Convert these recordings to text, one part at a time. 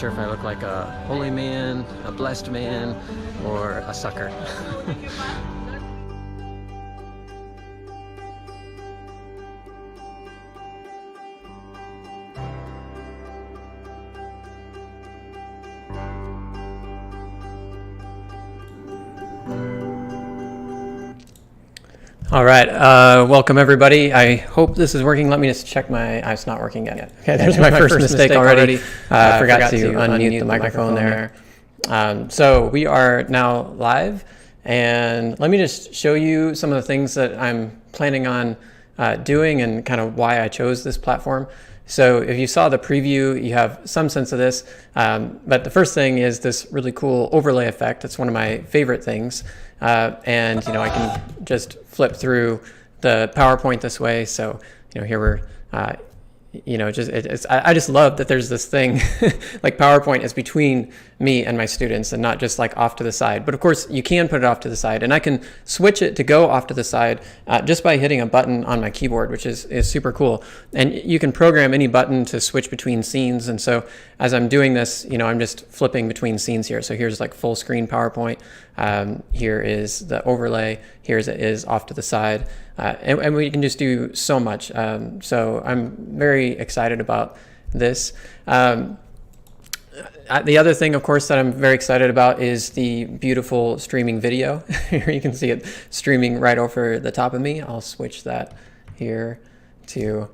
sure if I look like a holy man, a blessed man, or a sucker. All right, welcome everybody. I hope this is working. Let me just check my, it's not working yet. Okay, there's my first mistake already. I forgot to unmute the microphone there. So we are now live, and let me just show you some of the things that I'm planning on doing and kind of why I chose this platform. So if you saw the preview, you have some sense of this, but the first thing is this really cool overlay effect. It's one of my favorite things. And I can just flip through the PowerPoint this way. So, here we're, I just love that there's this thing like PowerPoint is between me and my students and not just like off to the side. But of course you can put it off to the side, and I can switch it to go off to the side just by hitting a button on my keyboard, which is super cool. And you can program any button to switch between scenes. And so as I'm doing this, I'm just flipping between scenes here. So here's like full screen PowerPoint. Here is the overlay. Here's it is off to the side. And we can just do so much. So I'm very excited about this. The other thing, of course, that I'm very excited about is the beautiful streaming video. Here you can see it streaming right over the top of me. I'll switch that here to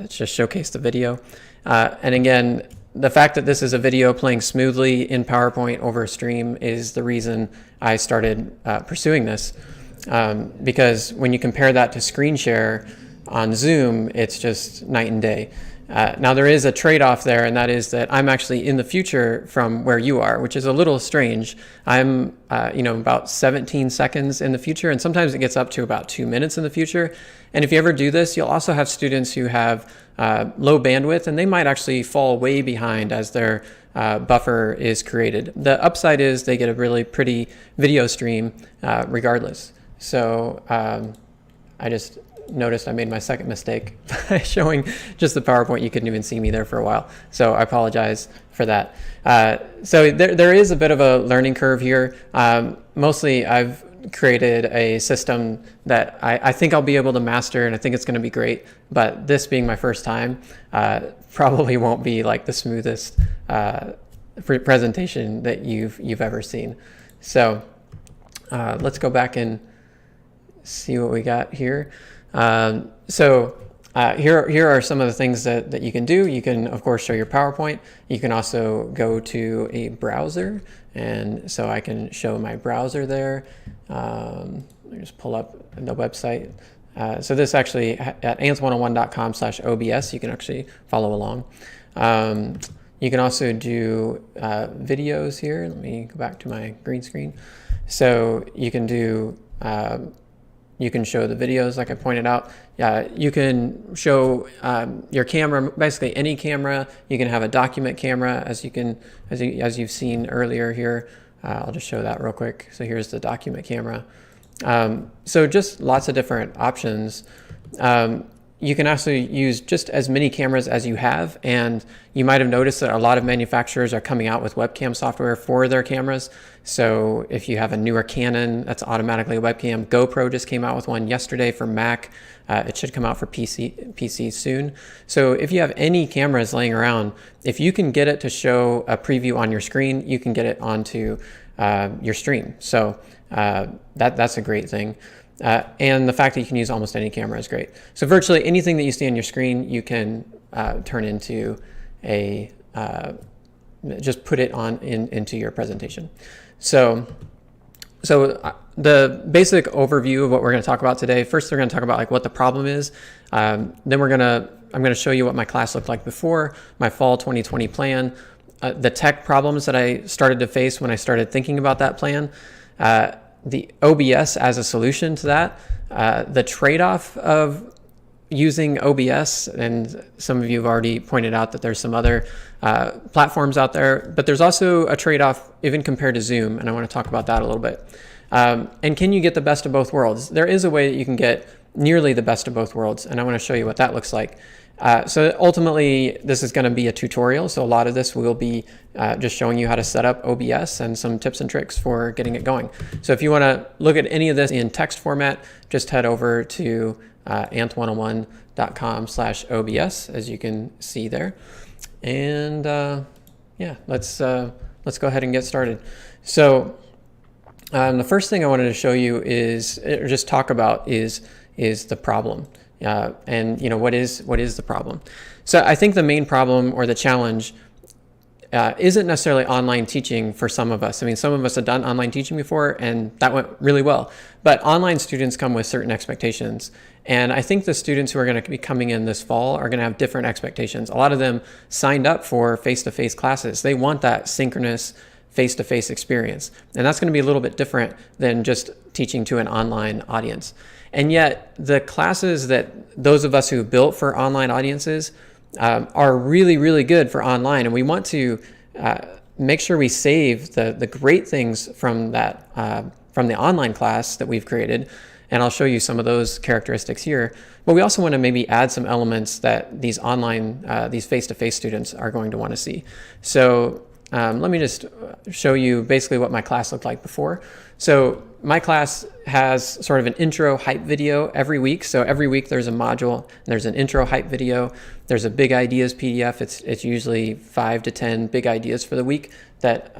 just showcase the video. And again, the fact that this is a video playing smoothly in PowerPoint over a stream is the reason I started pursuing this. Because when you compare that to screen share on Zoom, it's just night and day. Now there is a trade-off there, and that is that I'm actually in the future from where you are, which is a little strange. I'm about 17 seconds in the future, and sometimes it gets up to about 2 minutes in the future. And if you ever do this, you'll also have students who have low bandwidth, and they might actually fall way behind as their buffer is created. The upside is they get a really pretty video stream regardless. So I just noticed I made my second mistake by showing just the PowerPoint. You couldn't even see me there for a while. So I apologize for that. So there is a bit of a learning curve here. Mostly I've created a system that I think I'll be able to master, and I think it's going to be great. But this being my first time, probably won't be like the smoothest presentation that you've ever seen. So let's go back and see what we got here. Here are some of the things that you can do. You can, of course, show your PowerPoint. You can also go to a browser, and so I can show my browser there. Let me just pull up the website. So this actually at ants101.com/OBS, you can actually follow along. You can also do videos here. Let me go back to my green screen. So you can do you can show the videos like I pointed out. You can show your camera, basically any camera. You can have a document camera, as you've seen earlier here. I'll just show that real quick. So here's the document camera. So just lots of different options. You can actually use just as many cameras as you have, and you might have noticed that a lot of manufacturers are coming out with webcam software for their cameras. So if you have a newer Canon, that's automatically a webcam. GoPro just came out with one yesterday for Mac. It should come out for PC soon. So if you have any cameras laying around, if you can get it to show a preview on your screen, you can get it onto your stream. So that's a great thing. And the fact that you can use almost any camera is great. So virtually anything that you see on your screen, you can turn into just put it on into your presentation. So the basic overview of what we're going to talk about today. First, we're going to talk about like what the problem is. Then I'm going to show you what my class looked like before, my fall 2020 plan, the tech problems that I started to face when I started thinking about that plan. The OBS as a solution to that, the trade-off of using OBS, and some of you have already pointed out that there's some other platforms out there, but there's also a trade-off even compared to Zoom, and I want to talk about that a little bit. And can you get the best of both worlds? There is a way that you can get nearly the best of both worlds. And I want to show you what that looks like. So ultimately, this is going to be a tutorial. So a lot of this will be just showing you how to set up OBS and some tips and tricks for getting it going. So if you want to look at any of this in text format, just head over to ant101.com/OBS, as you can see there. And yeah, let's go ahead and get started. So the first thing I wanted to show you is, or just talk about, is the problem. And what is the problem? So I think the main problem or the challenge isn't necessarily online teaching for some of us. I mean, some of us have done online teaching before and that went really well, but online students come with certain expectations. And I think the students who are going to be coming in this fall are going to have different expectations. A lot of them signed up for face-to-face classes. They want that synchronous face-to-face experience. And that's going to be a little bit different than just teaching to an online audience. And yet the classes that those of us who built for online audiences are really, really good for online. And we want to make sure we save the great things from that, from the online class that we've created. And I'll show you some of those characteristics here. But we also want to maybe add some elements that these online, these face-to-face students are going to want to see. So let me just show you basically what my class looked like before. So my class has sort of an intro hype video every week. So every week there's a module, and there's an intro hype video. There's a big ideas PDF. It's usually 5 to 10 big ideas for the week that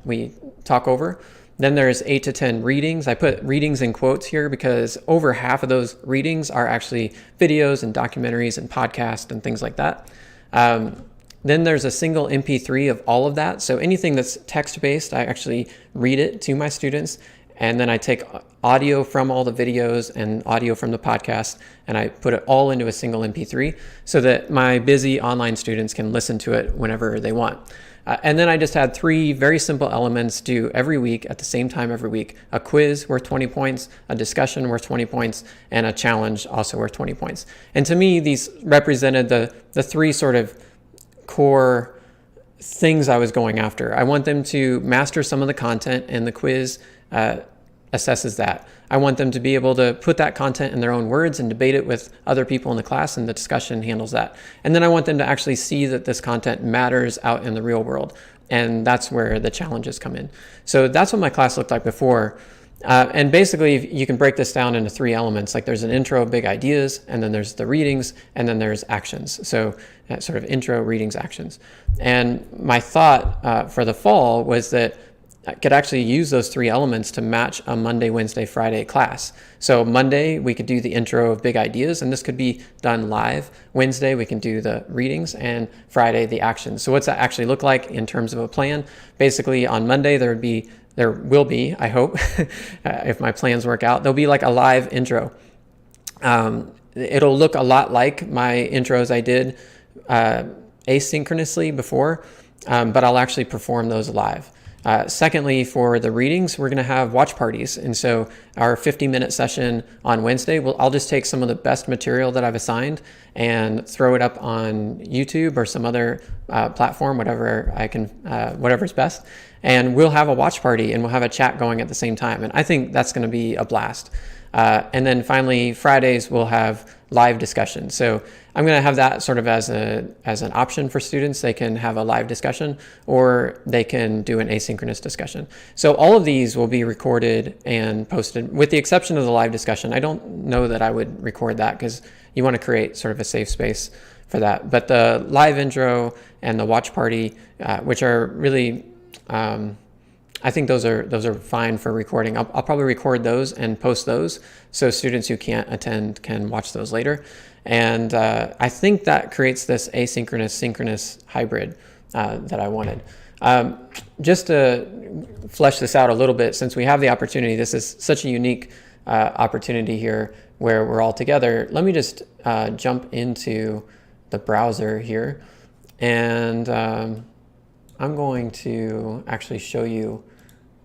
we talk over. Then there's 8 to 10 readings. I put readings in quotes here because over half of those readings are actually videos and documentaries and podcasts and things like that. Then there's a single MP3 of all of that. So anything that's text-based, I actually read it to my students. And then I take audio from all the videos and audio from the podcast, and I put it all into a single MP3 so that my busy online students can listen to it whenever they want. And then I just had 3 very simple elements due every week at the same time every week: a quiz worth 20 points, a discussion worth 20 points, and a challenge also worth 20 points. And to me, these represented the 3 sort of core things I was going after. I want them to master some of the content, and the quiz assesses that. I want them to be able to put that content in their own words and debate it with other people in the class, and the discussion handles that. And then I want them to actually see that this content matters out in the real world, and that's where the challenges come in. So that's what my class looked like before. And basically, you can break this down into 3 elements. Like there's an intro, big ideas, and then there's the readings, and then there's actions. So sort of intro, readings, actions. And my thought for the fall was that I could actually use those 3 elements to match a Monday, Wednesday, Friday class. So Monday, we could do the intro of big ideas, and this could be done live. Wednesday, we can do the readings, and Friday, the actions. So what's that actually look like in terms of a plan? Basically, on Monday, there will be, I hope, if my plans work out, there'll be like a live intro. It'll look a lot like my intros I did asynchronously before, but I'll actually perform those live. Secondly, for the readings, we're going to have watch parties. And so our 50-minute session on Wednesday, I'll just take some of the best material that I've assigned and throw it up on YouTube or some other platform, whatever I can, whatever's best. And we'll have a watch party and we'll have a chat going at the same time. And I think that's going to be a blast. And then finally, Fridays, we'll have live discussion. So I'm going to have that sort of as an option for students. They can have a live discussion or they can do an asynchronous discussion. So all of these will be recorded and posted, with the exception of the live discussion. I don't know that I would record that because you want to create sort of a safe space for that. But the live intro and the watch party, which are really, I think those are fine for recording. I'll probably record those and post those so students who can't attend can watch those later. And I think that creates this asynchronous, synchronous hybrid that I wanted. Just to flesh this out a little bit, since we have the opportunity, this is such a unique opportunity here where we're all together. Let me just jump into the browser here. And I'm going to actually show you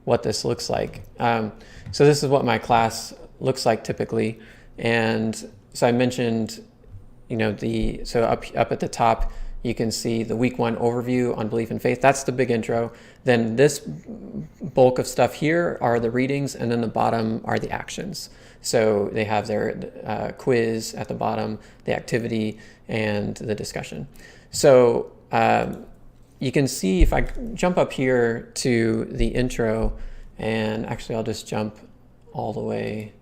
what this looks like. So this is what my class looks like typically. And so I mentioned, so up at the top, you can see the week 1 overview on belief and faith. That's the big intro. Then this bulk of stuff here are the readings, and then the bottom are the actions. So they have their quiz at the bottom, the activity, and the discussion. So you can see if I jump up here to the intro, and actually I'll just jump all the way.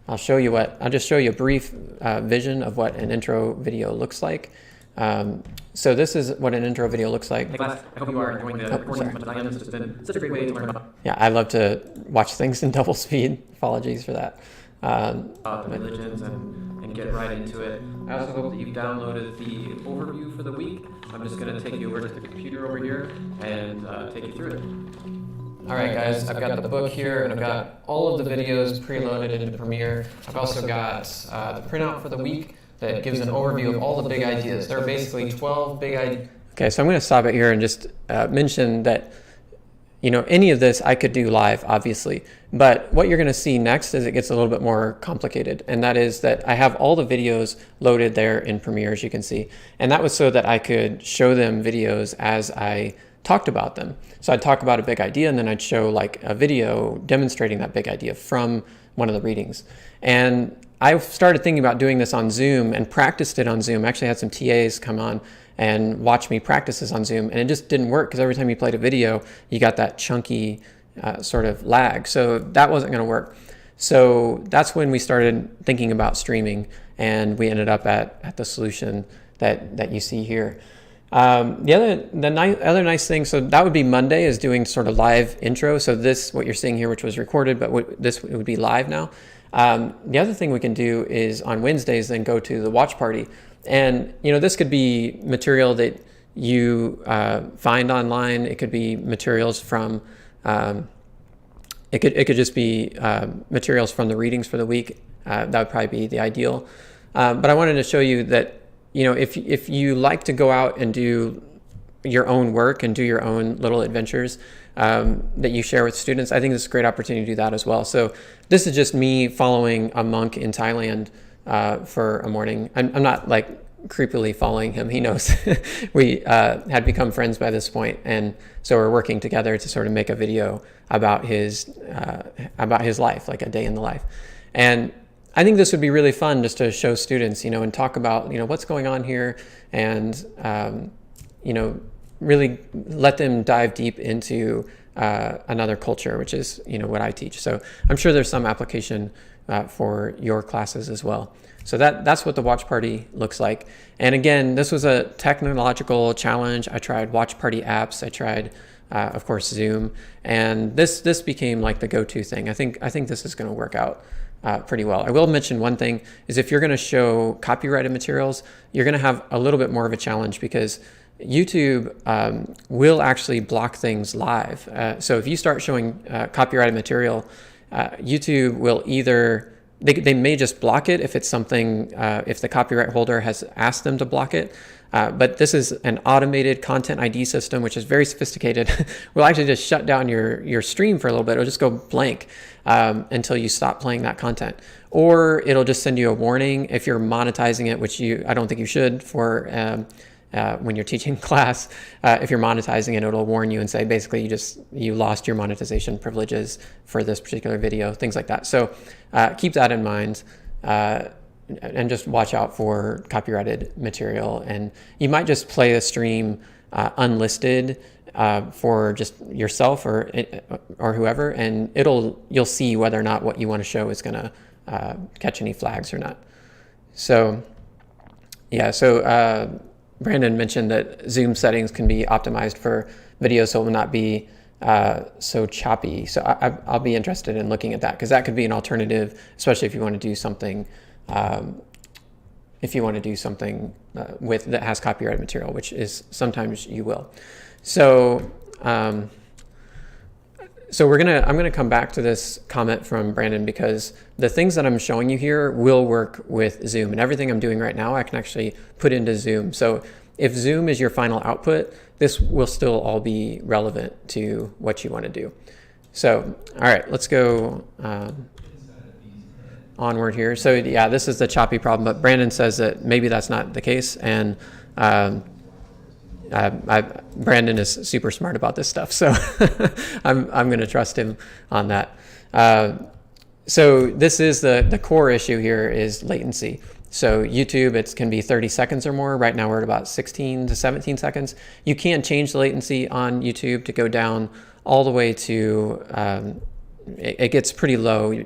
I'll just show you a brief vision of what an intro video looks like. So this is what an intro video looks like. Hey class, I hope you are enjoying the recording as much as I am. This has been such a great way to learn about I love to watch things in double speed. Apologies for that. religions and get right into it. I also hope that you've downloaded the overview for the week. I'm just going to take you over to the computer over here and take you through it. All right, guys, I've got the book here, and I've got all of the videos preloaded into Premiere. I've also got the printout for the week that gives an overview of all the big ideas. There are basically 12 big ideas. Okay, so I'm going to stop it here and just mention that, you know, any of this I could do live, obviously. But what you're going to see next is it gets a little bit more complicated. And that is that I have all the videos loaded there in Premiere, as you can see. And that was so that I could show them videos as I talked about them. So I'd talk about a big idea, and then I'd show like a video demonstrating that big idea from one of the readings. And I started thinking about doing this on Zoom and practiced it on Zoom. I actually had some TAs come on and watch me practice this on Zoom, and it just didn't work because every time you played a video, you got that chunky sort of lag. So that wasn't going to work. So that's when we started thinking about streaming, and we ended up at the solution that you see here. The other nice thing, so that would be Monday, is doing sort of live intro. So this, what you're seeing here, which was recorded, but this would be live now. The other thing we can do is on Wednesdays then go to the watch party. And, you know, this could be material that you find online. It could be materials from, it could just be materials from the readings for the week. That would probably be the ideal. But I wanted to show you that, you know, if you like to go out and do your own work and do your own little adventures that you share with students, I think this is a great opportunity to do that as well. So this is just me following a monk in Thailand for a morning. I'm not like creepily following him. He knows we had become friends by this point, and so we're working together to sort of make a video about his life, like a day in the life. And I think this would be really fun just to show students, you know, and talk about, you know, what's going on here, and you know, really let them dive deep into another culture, which is, you know, what I teach. So I'm sure there's some application for your classes as well. So that's what the watch party looks like. And again, this was a technological challenge. I tried watch party apps. I tried, of course, Zoom, and this became like the go-to thing. I think this is going to work out pretty well. I will mention one thing is if you're going to show copyrighted materials, you're going to have a little bit more of a challenge because YouTube will actually block things live. So if you start showing copyrighted material, YouTube will either, they may just block it if it's something, if the copyright holder has asked them to block it. But this is an automated content ID system, which is very sophisticated. Will actually just shut down your stream for a little bit. It'll just go blank until you stop playing that content. Or it'll just send you a warning if you're monetizing it, which I don't think you should for when you're teaching class. If you're monetizing it, it'll warn you and say basically you lost your monetization privileges for this particular video, things like that. So keep that in mind. And just watch out for copyrighted material. And you might just play a stream unlisted for just yourself or whoever, and you'll see whether or not what you want to show is going to catch any flags or not. So yeah, so Brandon mentioned that Zoom settings can be optimized for video so it will not be so choppy. So I'll be interested in looking at that, because that could be an alternative, especially if you want to do something with that has copyrighted material, which is sometimes you will. So I'm gonna come back to this comment from Brandon, because the things that I'm showing you here will work with Zoom, and everything I'm doing right now I can actually put into Zoom. So if Zoom is your final output, this will still all be relevant to what you want to do. So all right, let's go onward here. So yeah, this is the choppy problem, but Brandon says that maybe that's not the case, and Brandon is super smart about this stuff, so I'm going to trust him on that. So this is the core issue here is latency. So YouTube, it can be 30 seconds or more. Right now we're at about 16 to 17 seconds. You can change the latency on YouTube to go down all the way to, it gets pretty low,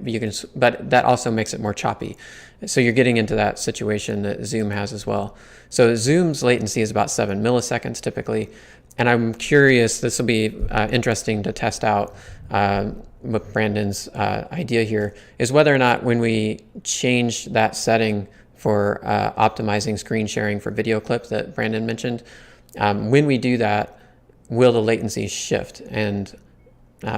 but that also makes it more choppy. So you're getting into that situation that Zoom has as well. So Zoom's latency is about 7 milliseconds typically. And I'm curious, this will be interesting to test out with Brandon's idea here, is whether or not when we change that setting for optimizing screen sharing for video clips that Brandon mentioned, when we do that, will the latency shift? And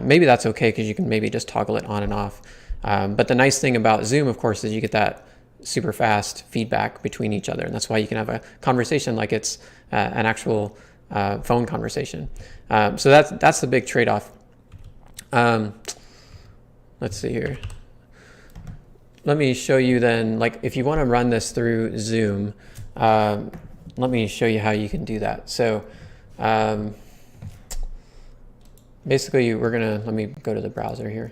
maybe that's okay because you can maybe just toggle it on and off. But the nice thing about Zoom, of course, is you get that super fast feedback between each other. And that's why you can have a conversation like it's an actual phone conversation. So that's the big trade-off. Let's see here. Let me show you then, like if you want to run this through Zoom, let me show you how you can do that. So basically let me go to the browser here.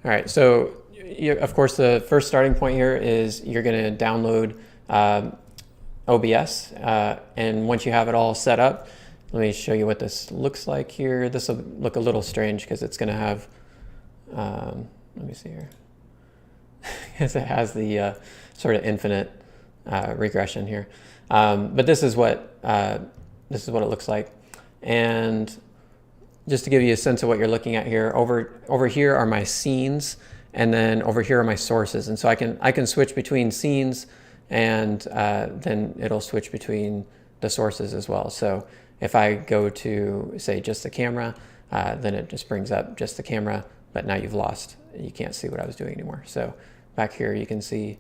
All right, so of course the first starting point here is you're going to download OBS, and once you have it all set up, let me show you what this looks like here. This will look a little strange because it's going to have, let me see here, because it has the sort of infinite regression here. But this is what it looks like. And just to give you a sense of what you're looking at here, over here are my scenes, and then over here are my sources. And so I can switch between scenes, and then it'll switch between the sources as well. So if I go to, say, just the camera, then it just brings up just the camera, but now you can't see what I was doing anymore. So back here you can see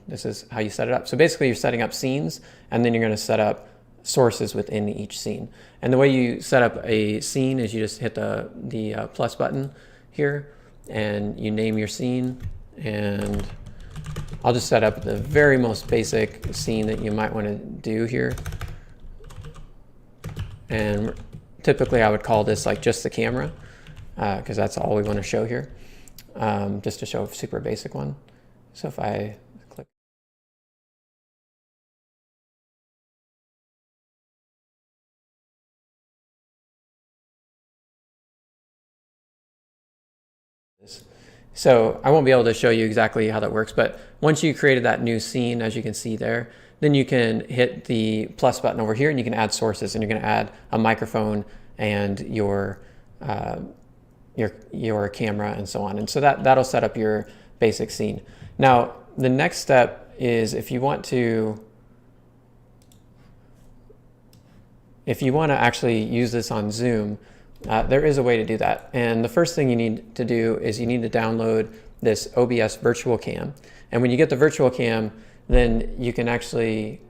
this is how you set it up. So basically you're setting up scenes, and then you're going to set up sources within each scene. And the way you set up a scene is you just hit the plus button here, and you name your scene. And I'll just set up the very most basic scene that you might want to do here. And typically I would call this like just the camera, because that's all we want to show here, just to show a super basic one. So if I click, so I won't be able to show you exactly how that works, but once you created that new scene, as you can see there, then you can hit the plus button over here, and you can add sources, and you're going to add a microphone and your camera and so on. And so that'll set up your basic scene. Now, the next step is if you want to actually use this on Zoom, there is a way to do that. And the first thing you need to do is you need to download this OBS Virtual Cam. And when you get the Virtual Cam, then you can actually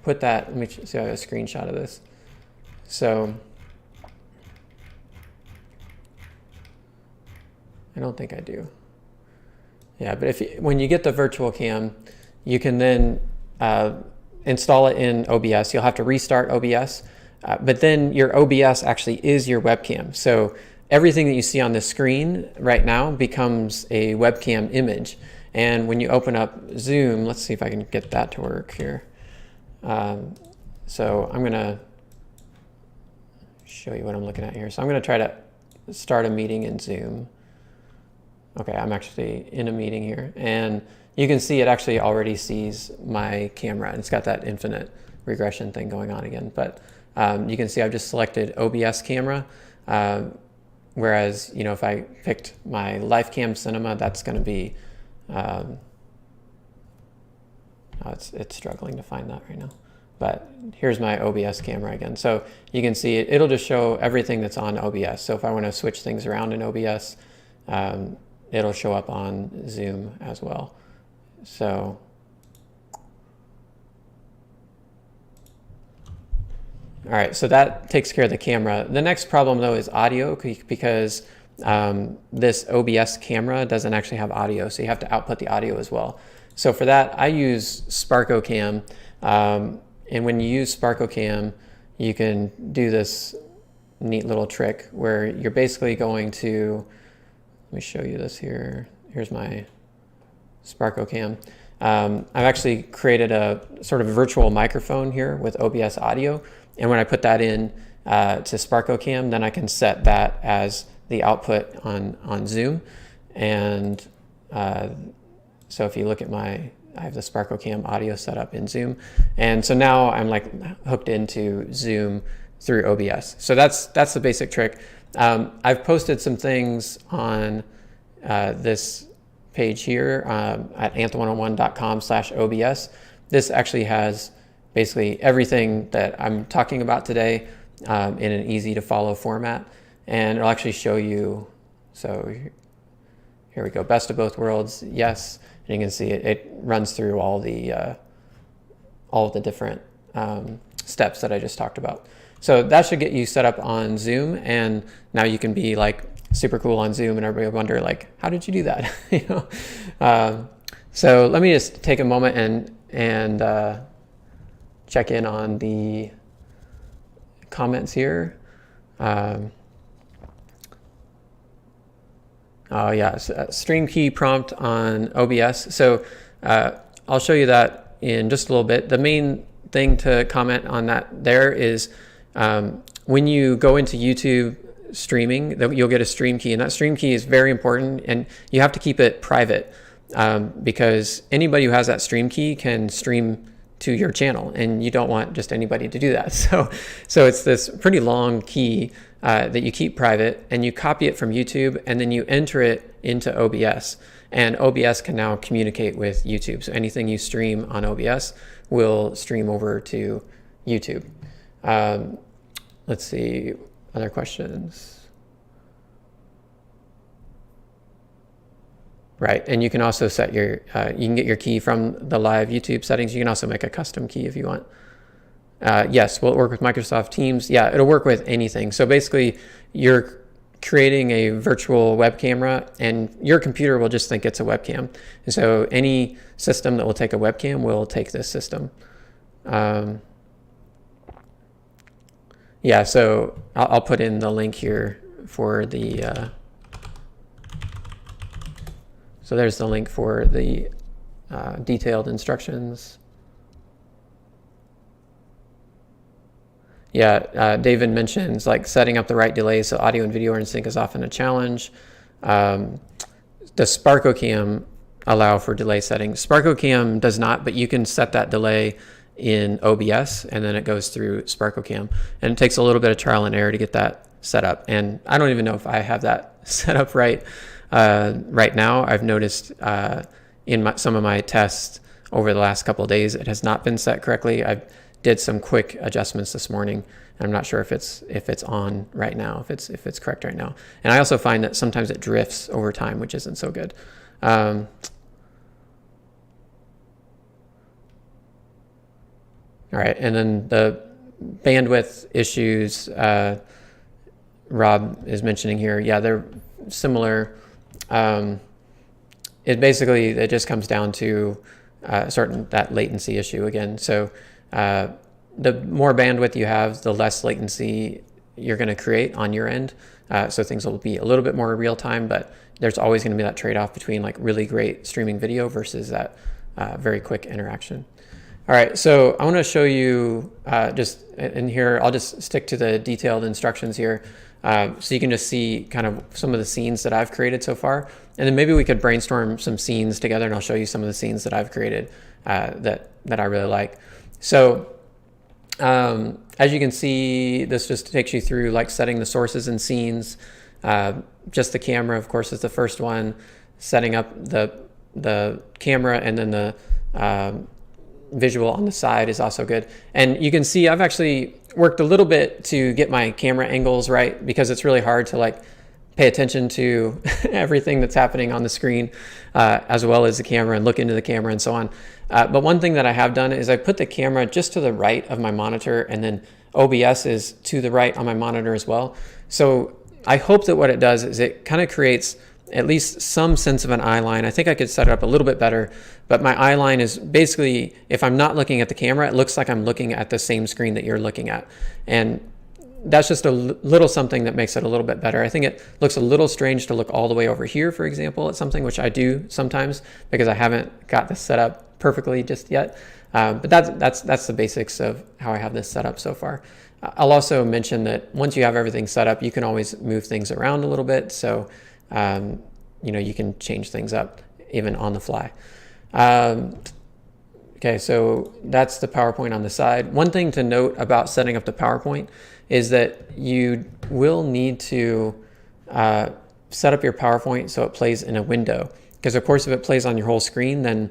put that, let me see if I have a screenshot of this. So I don't think I do. Yeah, but when you get the Virtual Cam, you can then install it in OBS. You'll have to restart OBS, but then your OBS actually is your webcam. So everything that you see on the screen right now becomes a webcam image. And when you open up Zoom, let's see if I can get that to work here. So I'm going to show you what I'm looking at here. So I'm going to try to start a meeting in Zoom. Okay, I'm actually in a meeting here, and you can see it actually already sees my camera, and it's got that infinite regression thing going on again. But you can see I've just selected OBS camera, whereas if I picked my LifeCam Cinema, that's going to be it's struggling to find that right now. But here's my OBS camera again. So you can see it'll just show everything that's on OBS. So if I want to switch things around in OBS, it'll show up on Zoom as well. So all right, so that takes care of the camera. The next problem though is audio, because this OBS camera doesn't actually have audio, so you have to output the audio as well. So for that, I use Synchrnoous. And when you use Synchrnoous, you can do this neat little trick where you're basically going to, let me show you this here. Here's my Synchrnoous. I've actually created a sort of virtual microphone here with OBS audio. And when I put that in to Synchrnoous, then I can set that as the output on Zoom. And so if you look at I have the Synchrnoous audio set up in Zoom. And so now I'm like hooked into Zoom through OBS. So that's the basic trick. I've posted some things on this page here at anthem101.com/OBS. This actually has basically everything that I'm talking about today in an easy to follow format. And it'll actually show you, so here we go, best of both worlds, yes. And you can see it runs through all of the different steps that I just talked about. So that should get you set up on Zoom, and now you can be like super cool on Zoom, and everybody will wonder like, how did you do that? You know. So let me just take a moment and check in on the comments here. Oh yeah, stream key prompt on OBS. So I'll show you that in just a little bit. The main thing to comment on that there is when you go into YouTube streaming, you'll get a stream key, and that stream key is very important, and you have to keep it private because anybody who has that stream key can stream to your channel, and you don't want just anybody to do that. So it's this pretty long key that you keep private, and you copy it from YouTube, and then you enter it into OBS, and OBS can now communicate with YouTube. So anything you stream on OBS will stream over to YouTube. Let's see, other questions. Right, and you can also set your, you can get your key from the live YouTube settings. You can also make a custom key if you want. Yes, will it work with Microsoft Teams? Yeah, it'll work with anything. So basically, you're creating a virtual web camera, and your computer will just think it's a webcam. And so any system that will take a webcam will take this system. Yeah, so I'll put in the link here for the, so there's the link for the detailed instructions. Yeah, David mentions like setting up the right delay so audio and video are in sync is often a challenge. The Synchrnoous allow for delay settings. Synchrnoous does not, but you can set that delay in OBS, and then it goes through Synchrnoous. And it takes a little bit of trial and error to get that set up. And I don't even know if I have that set up right now. I've noticed in some of my tests over the last couple of days, it has not been set correctly. I did some quick adjustments this morning, and I'm not sure if it's on right now, if it's correct right now. And I also find that sometimes it drifts over time, which isn't so good. All right, and then the bandwidth issues Rob is mentioning here, yeah, they're similar. It just comes down to that latency issue again. So the more bandwidth you have, the less latency you're going to create on your end. So things will be a little bit more real time, but there's always going to be that trade-off between like really great streaming video versus that very quick interaction. All right, so I want to show you just in here, I'll just stick to the detailed instructions here. So you can just see kind of some of the scenes that I've created so far. And then maybe we could brainstorm some scenes together, and I'll show you some of the scenes that I've created that I really like. So as you can see, this just takes you through like setting the sources and scenes. Just the camera, of course, is the first one. Setting up the camera, and then the visual on the side is also good. And you can see I've actually worked a little bit to get my camera angles right, because it's really hard to like pay attention to everything that's happening on the screen as well as the camera, and look into the camera and so on. But one thing that I have done is I put the camera just to the right of my monitor, and then OBS is to the right on my monitor as well. So I hope that what it does is it kind of creates at least some sense of an eye line. I think I could set it up a little bit better, but my eye line is basically, if I'm not looking at the camera, it looks like I'm looking at the same screen that you're looking at. And that's just a little something that makes it a little bit better. I think it looks a little strange to look all the way over here, for example, at something, which I do sometimes because I haven't got this set up perfectly just yet. But that's the basics of how I have this set up so far. I'll also mention that once you have everything set up, you can always move things around a little bit. So, you can change things up even on the fly. Okay, so that's the PowerPoint on the side. One thing to note about setting up the PowerPoint is that you will need to set up your PowerPoint so it plays in a window. Because of course, if it plays on your whole screen, then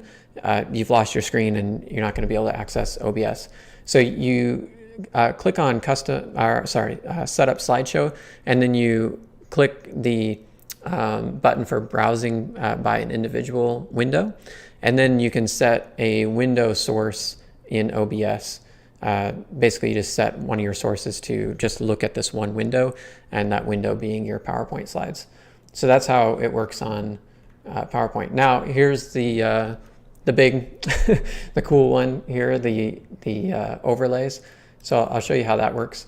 you've lost your screen and you're not going to be able to access OBS. So you click on set up slideshow, and then you click the button for browsing by an individual window, and then you can set a window source in OBS. Basically, you just set one of your sources to just look at this one window, and that window being your PowerPoint slides. So that's how it works on PowerPoint. Now, here's the big, the cool one here, the overlays. So I'll show you how that works.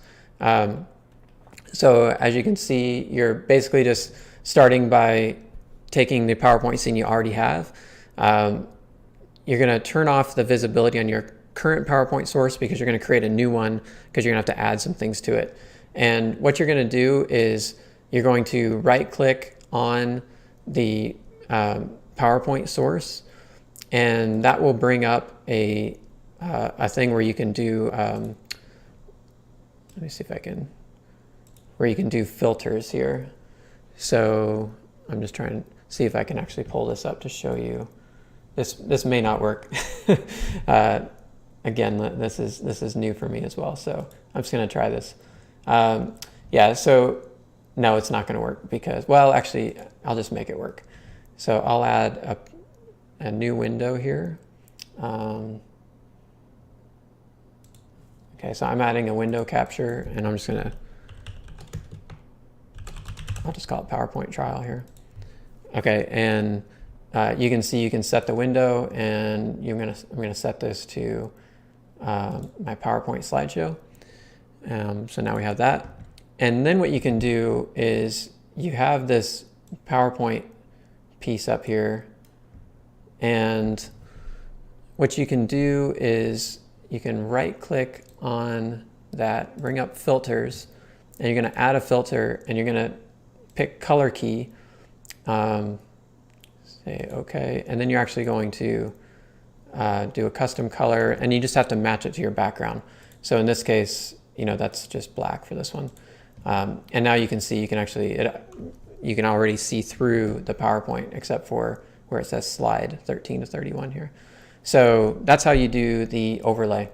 So as you can see, you're basically just starting by taking the PowerPoint scene you already have. You're going to turn off the visibility on your current PowerPoint source because you're going to create a new one because you're going to have to add some things to it. And what you're going to do is you're going to right click on the PowerPoint source, and that will bring up a thing where you can do, let me see if I can, where you can do filters here. So I'm just trying to see if I can actually pull this up to show you. This may not work. Again, this is new for me as well, so I'm just going to try this. Yeah, so no, it's not going to work because, well, actually, I'll just make it work. So I'll add a new window here. Okay, so I'm adding a window capture, and I'm just going to, I'll just call it PowerPoint trial here. Okay, and you can see you can set the window, and I'm gonna set this to my PowerPoint slideshow. So now we have that. And then what you can do is you have this PowerPoint piece up here, and what you can do is you can right click on that, bring up filters, and you're gonna add a filter, and you're gonna pick color key, say okay, and then you're actually going to do a custom color, and you just have to match it to your background. So in this case, that's just black for this one. And now you can see, you can already see through the PowerPoint except for where it says slide 13 to 31 here. So that's how you do the overlay.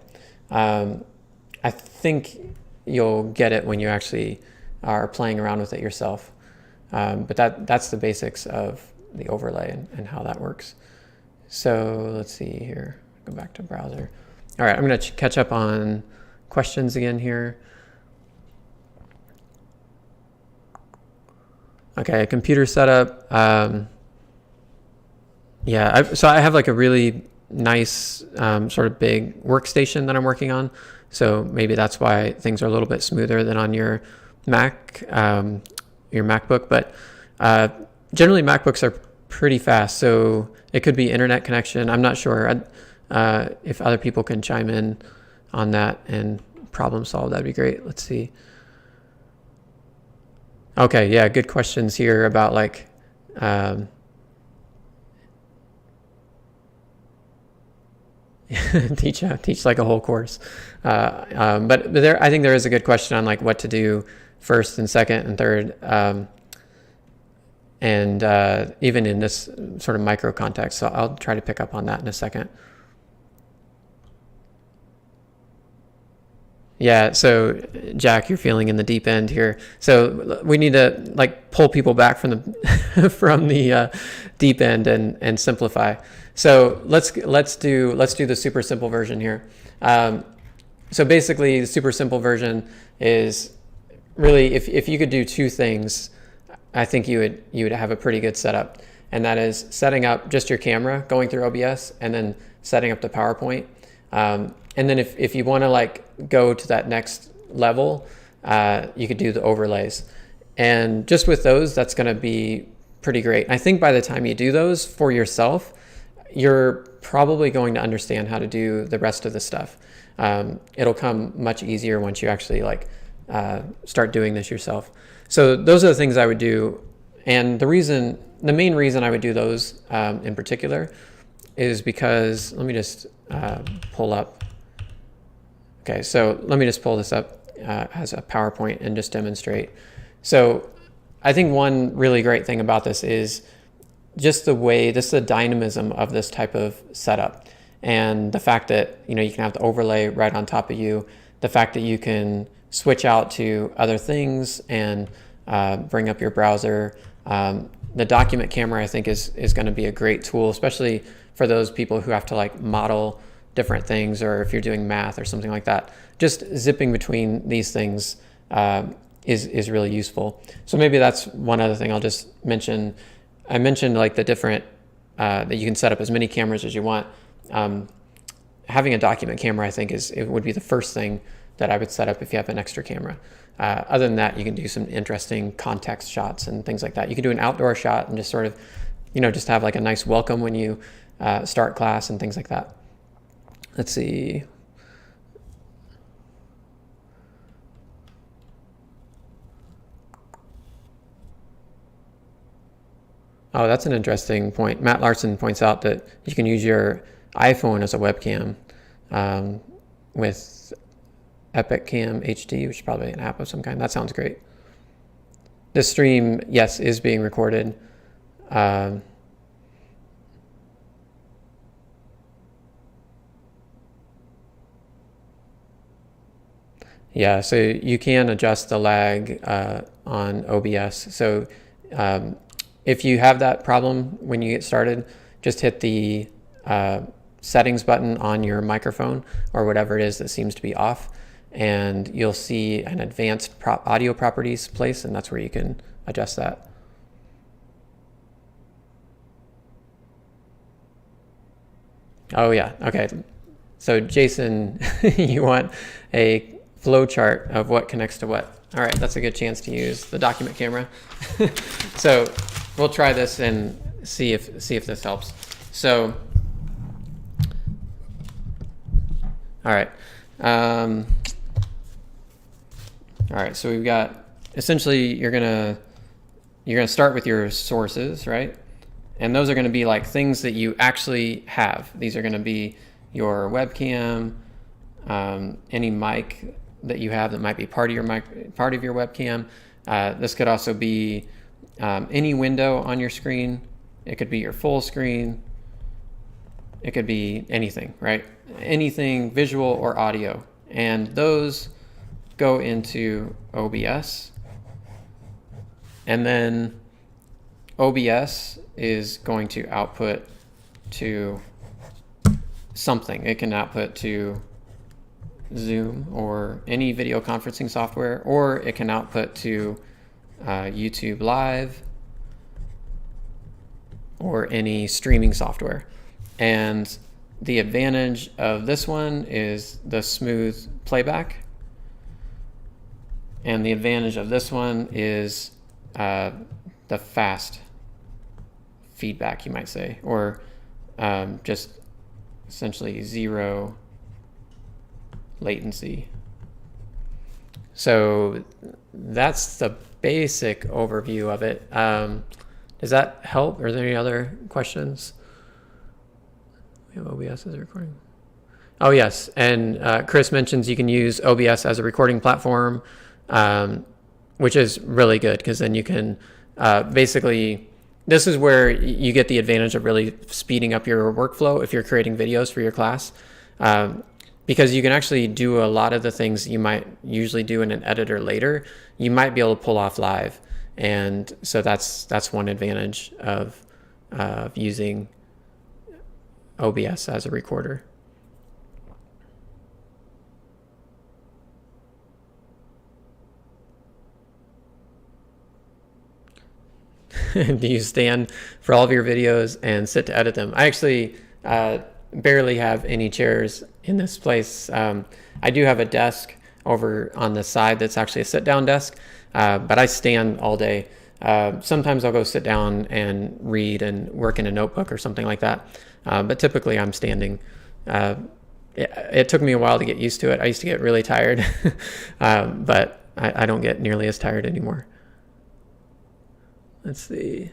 I think you'll get it when you actually are playing around with it yourself. But that's the basics of the overlay and how that works. So let's see here, go back to browser. All right, I'm gonna catch up on questions again here. Okay, computer setup. Yeah, so I have like a really nice sort of big workstation that I'm working on. So maybe that's why things are a little bit smoother than on your Mac, your MacBook. But generally MacBooks are pretty fast. So it could be internet connection. I'm not sure. If other people can chime in on that and problem solve, that'd be great. Let's see. Okay, yeah, good questions here about like teach like a whole course. But there, I think there is a good question on like what to do first and second and third, and even in this sort of micro context. So I'll try to pick up on that in a second. Yeah, so Jack, you're feeling in the deep end here. So we need to like pull people back from the from the deep end and simplify. So let's do the super simple version here. So basically, the super simple version is really, if you could do two things, I think you would have a pretty good setup. And that is setting up just your camera, going through OBS, and then setting up the PowerPoint. And then if you want to like go to that next level, you could do the overlays. And just with those, that's going to be pretty great. I think by the time you do those for yourself, you're probably going to understand how to do the rest of the stuff. It'll come much easier once you actually like start doing this yourself. So those are the things I would do. And the main reason I would do those in particular is because, let me just pull up. Okay, so let me just pull this up as a PowerPoint and just demonstrate. So I think one really great thing about this is just the dynamism of this type of setup, and the fact that you can have the overlay right on top of you, the fact that you can switch out to other things and bring up your browser. The document camera, I think, is going to be a great tool, especially for those people who have to like model different things, or if you're doing math or something like that. Just zipping between these things is really useful. So maybe that's one other thing I'll just mention. I mentioned like the different that you can set up as many cameras as you want. Having a document camera, I think, it would be the first thing that I would set up if you have an extra camera. Other than that, you can do some interesting context shots and things like that. You can do an outdoor shot and just sort of, just have like a nice welcome when you start class and things like that. Let's see. Oh, that's an interesting point. Matt Larson points out that you can use your iPhone as a webcam with Epic Cam HD, which is probably an app of some kind. That sounds great. This stream, yes, is being recorded. Yeah, so you can adjust the lag on OBS. So if you have that problem when you get started, just hit the settings button on your microphone or whatever it is that seems to be off, and you'll see an advanced audio properties place, and that's where you can adjust that. Oh yeah, okay. So Jason, you want a flow chart of what connects to what. All right, that's a good chance to use the document camera. So we'll try this and see if this helps. So, all right. All right, so we've got, essentially you're gonna start with your sources, right? And those are gonna be like things that you actually have. These are gonna be your webcam, any mic that you have that might be part of your webcam. This could also be any window on your screen. It could be your full screen. It could be anything, right? Anything visual or audio. And those go into OBS. And then OBS is going to output to something. It can output to Zoom or any video conferencing software, or it can output to YouTube Live or any streaming software. And the advantage of this one is the smooth playback, and the advantage of this one is the fast feedback, you might say, or just essentially zero latency. So that's the basic overview of it. Does that help? Are there any other questions? We have OBS as a recording. Oh yes, and Chris mentions you can use OBS as a recording platform, which is really good, because then you can basically, this is where you get the advantage of really speeding up your workflow if you're creating videos for your class, because you can actually do a lot of the things you might usually do in an editor later. You might be able to pull off live, and so that's one advantage of using OBS as a recorder. do you stand for all of your videos and sit to edit them? I actually barely have any chairs in this place. I do have a desk over on the side that's actually a sit-down desk, but I stand all day. Sometimes I'll go sit down and read and work in a notebook or something like that, but typically I'm standing. It took me a while to get used to it. I used to get really tired, but I don't get nearly as tired anymore. Let's see.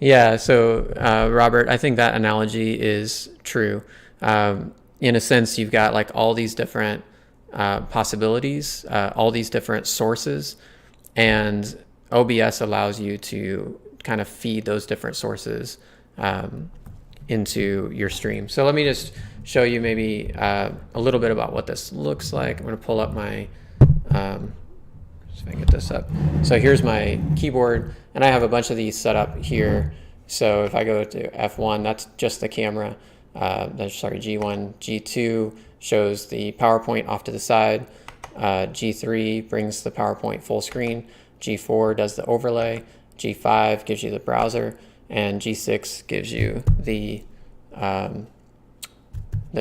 Yeah, so Robert, I think that analogy is true. In a sense, you've got like all these different possibilities, all these different sources, and OBS allows you to kind of feed those different sources into your stream. So let me just show you maybe a little bit about what this looks like. I'm going to pull up my, if I can get this up. So here's my keyboard, and I have a bunch of these set up here. So if I go to F1, that's just the camera. G1, G2 shows the PowerPoint off to the side. G3 brings the PowerPoint full screen. G4 does the overlay. G5 gives you the browser, and G6 gives you the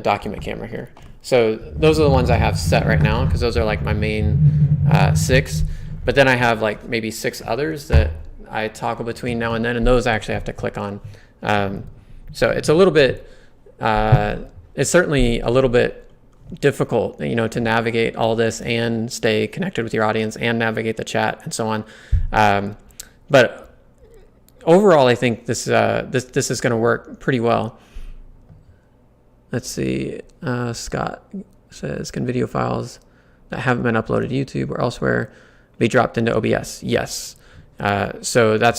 document camera here. So those are the ones I have set right now because those are like my main 6. But then I have like maybe 6 others that I toggle between now and then, and those I actually have to click on. So it's a little bit, it's certainly a little bit difficult, you know, to navigate all this and stay connected with your audience and navigate the chat and so on. But overall, I think this is going to work pretty well. Let's see. Scott says, can video files that haven't been uploaded to YouTube or elsewhere be dropped into OBS? Yes. So I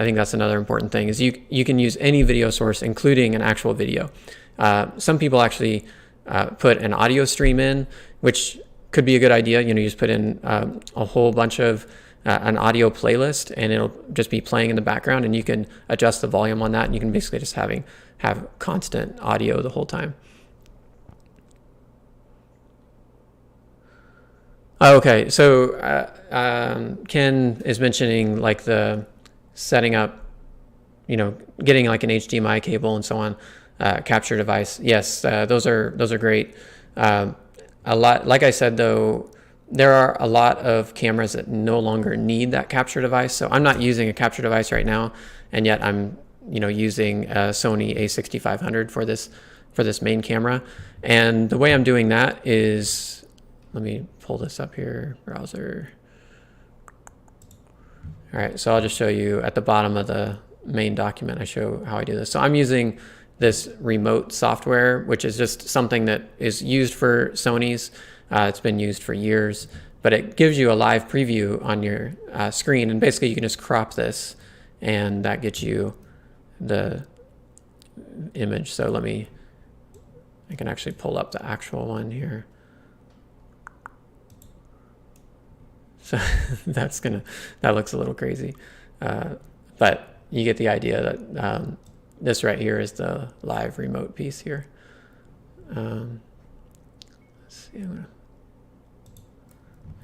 think that's another important thing is you can use any video source, including an actual video. Some people actually put an audio stream in, which could be a good idea. You know, you just put in a whole bunch of an audio playlist, and it'll just be playing in the background, and you can adjust the volume on that, and you can basically just have constant audio the whole time. Okay, so Ken is mentioning like the setting up, you know, getting like an HDMI cable and so on, capture device. Yes, those are great. A lot, like I said though, there are a lot of cameras that no longer need that capture device. So I'm not using a capture device right now, and yet I'm, you know, using a Sony a6500 for this main camera. And the way I'm doing that is, let me pull this up here, browser. All right, so I'll just show you at the bottom of the main document, I show how I do this. So I'm using this remote software, which is just something that is used for Sony's. It's been used for years, but it gives you a live preview on your screen, and basically you can just crop this, and that gets you the image. So I can actually pull up the actual one here. So that looks a little crazy, but you get the idea that this right here is the live remote piece here. Let's see,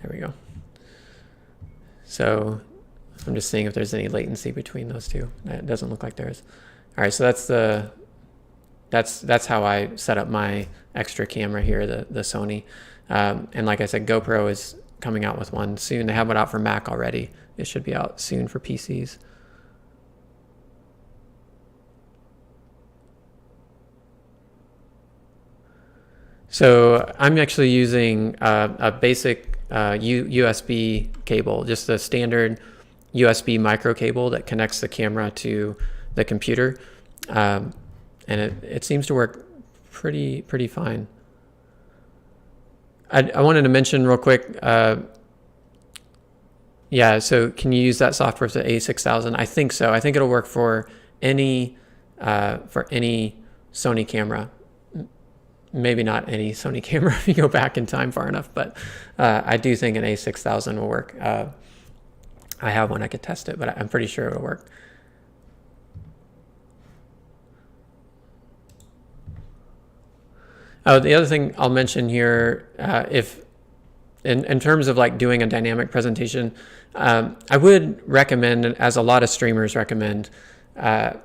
there we go. So I'm just seeing if there's any latency between those two. It doesn't look like there is. All right, so that's how I set up my extra camera here, the Sony. And like I said, GoPro is coming out with one soon. They have one out for Mac already. It should be out soon for PCs. So I'm actually using a basic USB cable, just a standard USB micro cable that connects the camera to the computer, and it seems to work pretty fine. I wanted to mention real quick, yeah, so can you use that software for the A6000? I think so. I think it'll work for any Sony camera. Maybe not any Sony camera if you go back in time far enough, but I do think an A6000 will work. I have one, I could test it, but I'm pretty sure it'll work. Oh, the other thing I'll mention here, if in terms of like doing a dynamic presentation, I would recommend, as a lot of streamers recommend, I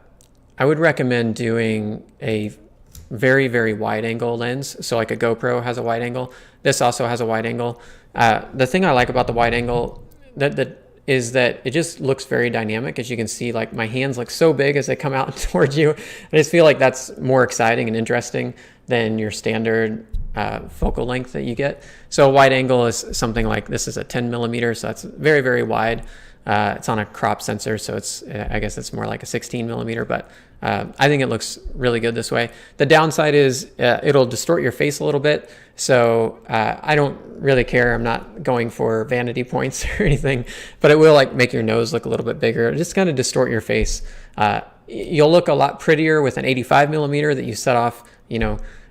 would recommend doing a very, very wide angle lens. So like a GoPro has a wide angle. This also has a wide angle. The thing I like about the wide angle is that it just looks very dynamic. As you can see, like my hands look so big as they come out towards you. I just feel like that's more exciting and interesting than your standard focal length that you get. So a wide angle is something like, this is a 10 millimeter, so that's very, very wide. It's on a crop sensor, so I guess it's more like a 16 millimeter, but I think it looks really good this way. The downside is it'll distort your face a little bit, so I don't really care. I'm not going for vanity points or anything, but it will like make your nose look a little bit bigger. It'll just kind of distort your face. You'll look a lot prettier with an 85 millimeter that you set off,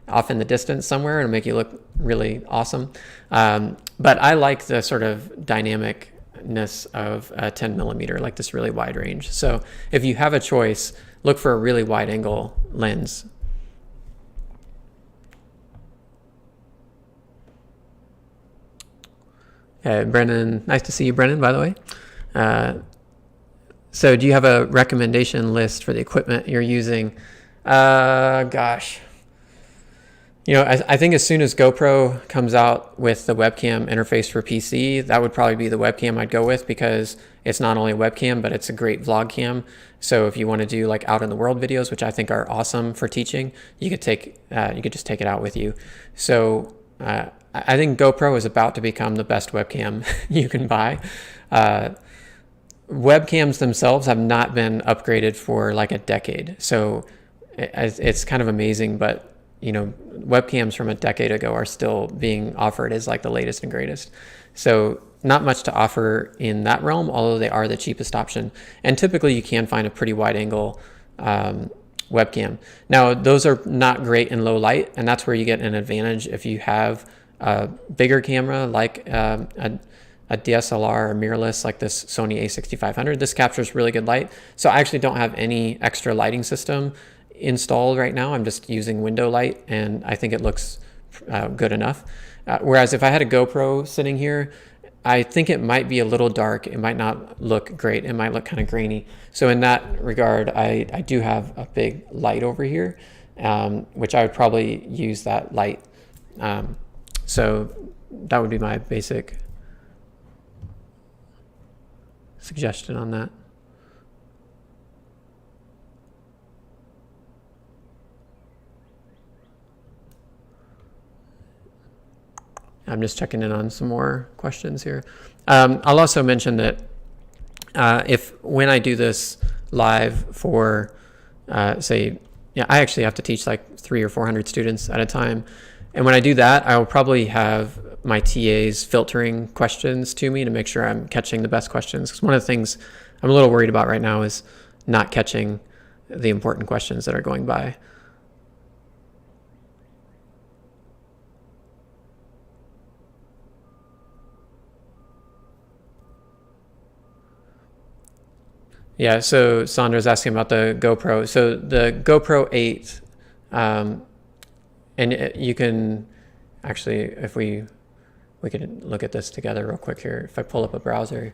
off in the distance somewhere, and make you look really awesome. But I like the sort of dynamicness of a 10 millimeter, like this really wide range. So if you have a choice, look for a really wide angle lens. Brennan, nice to see you, Brennan, by the way. So do you have a recommendation list for the equipment you're using? Gosh. I think as soon as GoPro comes out with the webcam interface for PC, that would probably be the webcam I'd go with, because it's not only a webcam, but it's a great vlog cam. So if you want to do like out in the world videos, which I think are awesome for teaching, you could just take it out with you. So I think GoPro is about to become the best webcam you can buy. Webcams themselves have not been upgraded for like a decade. So it's kind of amazing, but webcams from a decade ago are still being offered as like the latest and greatest. So not much to offer in that realm, although they are the cheapest option. And typically you can find a pretty wide angle webcam. Now, those are not great in low light, and that's where you get an advantage if you have a bigger camera like a DSLR or mirrorless like this Sony a6500. This captures really good light. So I actually don't have any extra lighting system installed right now. I'm just using window light, and I think it looks good enough. Whereas if I had a GoPro sitting here, I think it might be a little dark. It might not look great. It might look kind of grainy. So in that regard, I do have a big light over here, which I would probably use that light. So that would be my basic suggestion on that. I'm just checking in on some more questions here. I'll also mention that when I do this live for, I actually have to teach like 300 or 400 students at a time. And when I do that, I will probably have my TAs filtering questions to me to make sure I'm catching the best questions. Because one of the things I'm a little worried about right now is not catching the important questions that are going by. Yeah, so Sandra's asking about the GoPro. So the GoPro 8, and you can actually, if we could look at this together real quick here. If I pull up a browser,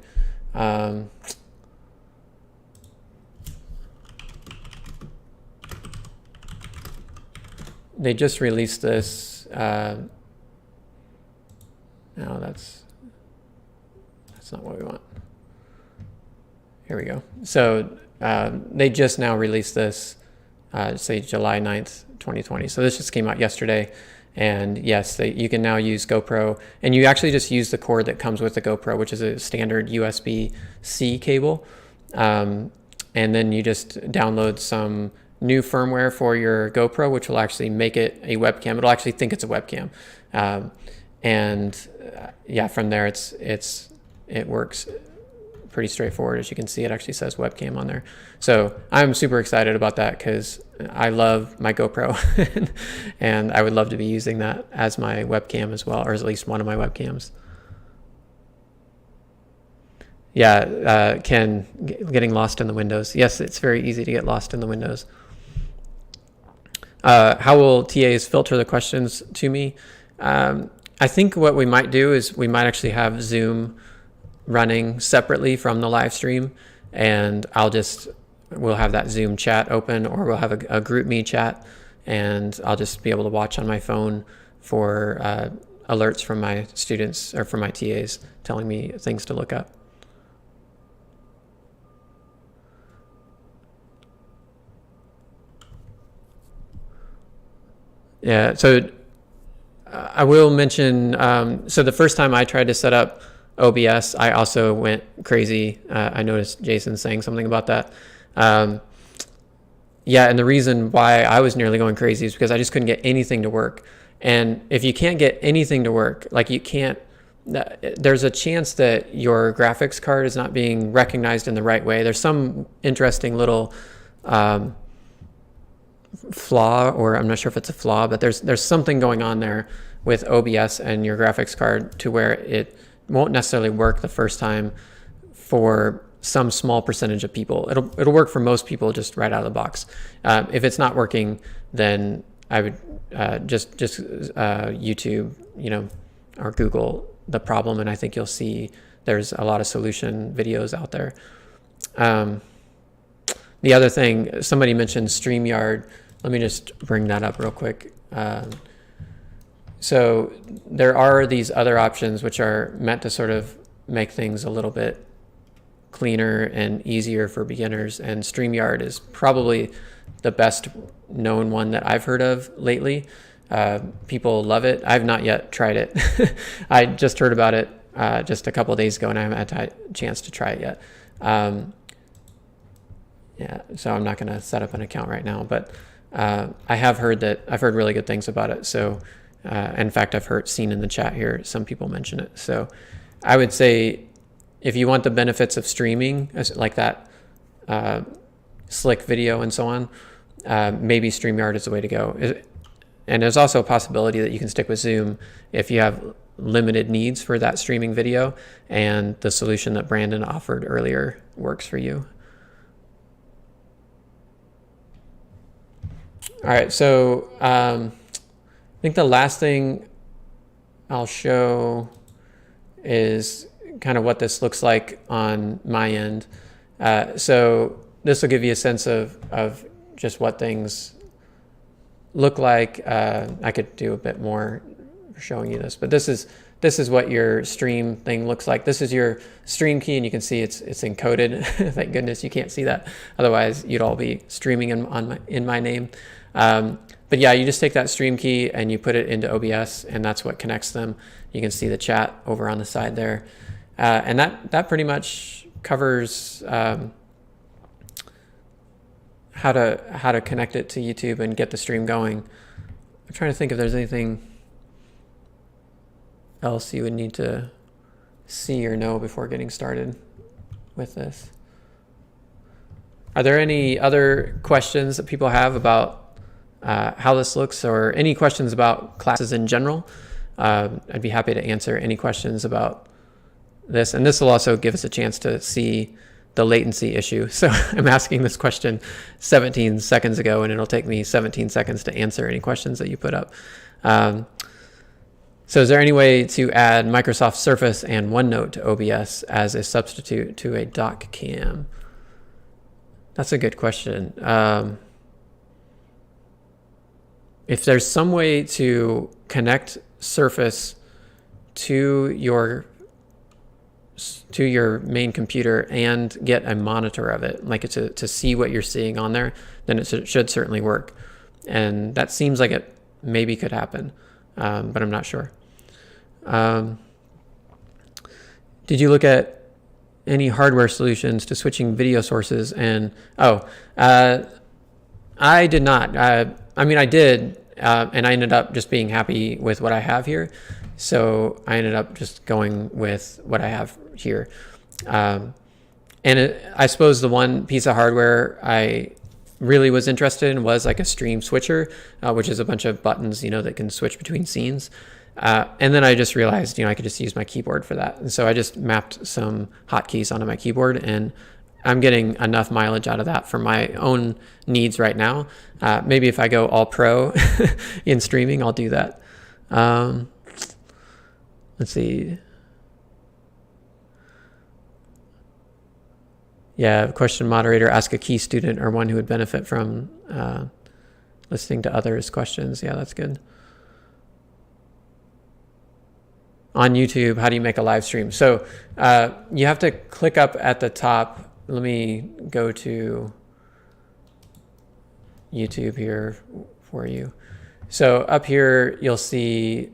they just released this. No, that's not what we want. Here we go. So they just now released this, say July 9th, 2020. So this just came out yesterday. And yes, you can now use GoPro. And you actually just use the cord that comes with the GoPro, which is a standard USB-C cable. And then you just download some new firmware for your GoPro, which will actually make it a webcam. It'll actually think it's a webcam. Yeah, from there, it works pretty straightforward. As you can see, it actually says webcam on there. So I'm super excited about that because I love my GoPro and I would love to be using that as my webcam as well, or at least one of my webcams. Yeah, Ken, getting lost in the windows. Yes, it's very easy to get lost in the windows. How will TAs filter the questions to me? I think what we might do is we might actually have Zoom running separately from the live stream, and we'll have that Zoom chat open, or we'll have a GroupMe chat, and I'll just be able to watch on my phone for alerts from my students or from my TAs telling me things to look up. Yeah, so I will mention, so the first time I tried to set up OBS, I also went crazy. I noticed Jason saying something about that. Yeah, and the reason why I was nearly going crazy is because I just couldn't get anything to work. And if you can't get anything to work, like there's a chance that your graphics card is not being recognized in the right way. There's some interesting little flaw, or I'm not sure if it's a flaw, but there's something going on there with OBS and your graphics card to where it won't necessarily work the first time for some small percentage of people. It'll work for most people just right out of the box. If it's not working, then I would just YouTube, or Google the problem, and I think you'll see there's a lot of solution videos out there. The other thing, somebody mentioned StreamYard. Let me just bring that up real quick. So there are these other options which are meant to sort of make things a little bit cleaner and easier for beginners, and StreamYard is probably the best known one that I've heard of lately. People love it. I've not yet tried it. I just heard about it just a couple of days ago, and I haven't had a chance to try it yet. Yeah, so I'm not going to set up an account right now, but I've heard really good things about it. So in fact, I've seen in the chat here some people mention it. So I would say if you want the benefits of streaming, like that slick video and so on, maybe StreamYard is the way to go. And there's also a possibility that you can stick with Zoom if you have limited needs for that streaming video, and the solution that Brandon offered earlier works for you. All right, so I think the last thing I'll show is kind of what this looks like on my end. So this will give you a sense of just what things look like. I could do a bit more showing you this, but this is what your stream thing looks like. This is your stream key, and you can see it's encoded. Thank goodness you can't see that. Otherwise, you'd all be streaming in my name. But yeah, you just take that stream key and you put it into OBS, and that's what connects them. You can see the chat over on the side there. And that pretty much covers how to connect it to YouTube and get the stream going. I'm trying to think if there's anything else you would need to see or know before getting started with this. Are there any other questions that people have about how this looks, or any questions about classes in general? I'd be happy to answer any questions about this, and this will also give us a chance to see the latency issue. So I'm asking this question 17 seconds ago, and it'll take me 17 seconds to answer any questions that you put up. So is there any way to add Microsoft Surface and OneNote to OBS as a substitute to a dock cam? That's a good question. If there's some way to connect Surface to your main computer and get a monitor of it, like to see what you're seeing on there, then it should certainly work. And that seems like it maybe could happen, but I'm not sure. Did you look at any hardware solutions to switching video sources? And I did not. I mean, I did, and I ended up just being happy with what I have here. So I ended up just going with what I have here. I suppose the one piece of hardware I really was interested in was like a stream switcher, which is a bunch of buttons, that can switch between scenes. And then I just realized, I could just use my keyboard for that. And so I just mapped some hotkeys onto my keyboard, and I'm getting enough mileage out of that for my own needs right now. Maybe if I go all pro in streaming, I'll do that. Let's see. Yeah, question moderator, ask a key student or one who would benefit from listening to others' questions. Yeah, that's good. On YouTube, how do you make a live stream? So you have to click up at the top. Let me go to YouTube here for you. So up here, you'll see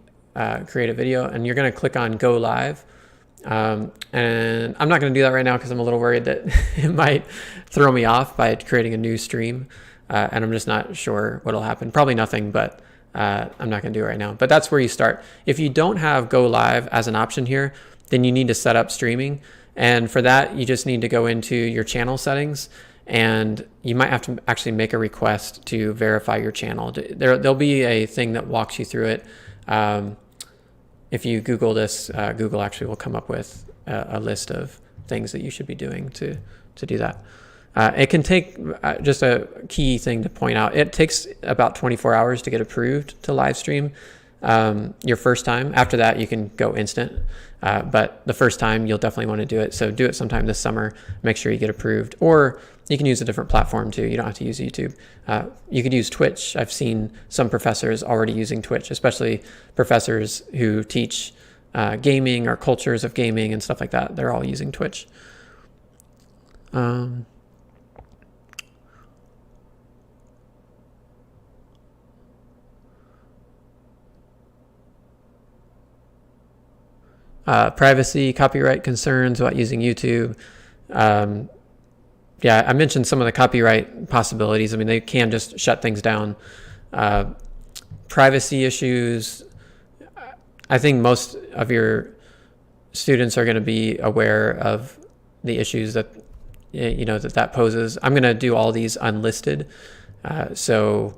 create a video, and you're going to click on go live. And I'm not going to do that right now because I'm a little worried that it might throw me off by creating a new stream. And I'm just not sure what'll happen. Probably nothing, but I'm not going to do it right now. But that's where you start. If you don't have go live as an option here, then you need to set up streaming. And for that, you just need to go into your channel settings, and you might have to actually make a request to verify your channel. There'll be a thing that walks you through it. If you Google this, Google actually will come up with a list of things that you should be doing to do that. It can take, just a key thing to point out, it takes about 24 hours to get approved to live stream your first time. After that, you can go instant. But the first time, you'll definitely want to do it. So do it sometime this summer. Make sure you get approved. Or you can use a different platform too. You don't have to use YouTube. You could use Twitch. I've seen some professors already using Twitch, especially professors who teach gaming or cultures of gaming and stuff like that. They're all using Twitch. Privacy, copyright concerns about using YouTube. Yeah, I mentioned some of the copyright possibilities. I mean, they can just shut things down. Privacy issues. I think most of your students are going to be aware of the issues that that poses. I'm going to do all these unlisted, so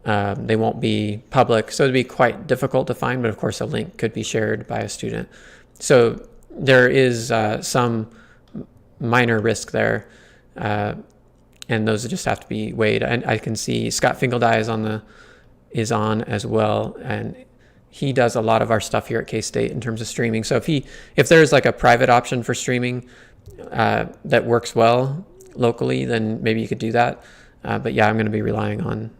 they won't be public. So it'd be quite difficult to find, but of course a link could be shared by a student. So there is some minor risk there, and those just have to be weighed. And I can see Scott Fingeldye is on as well, and he does a lot of our stuff here at K-State in terms of streaming. So if there's like a private option for streaming that works well locally, then maybe you could do that. But yeah, I'm going to be relying on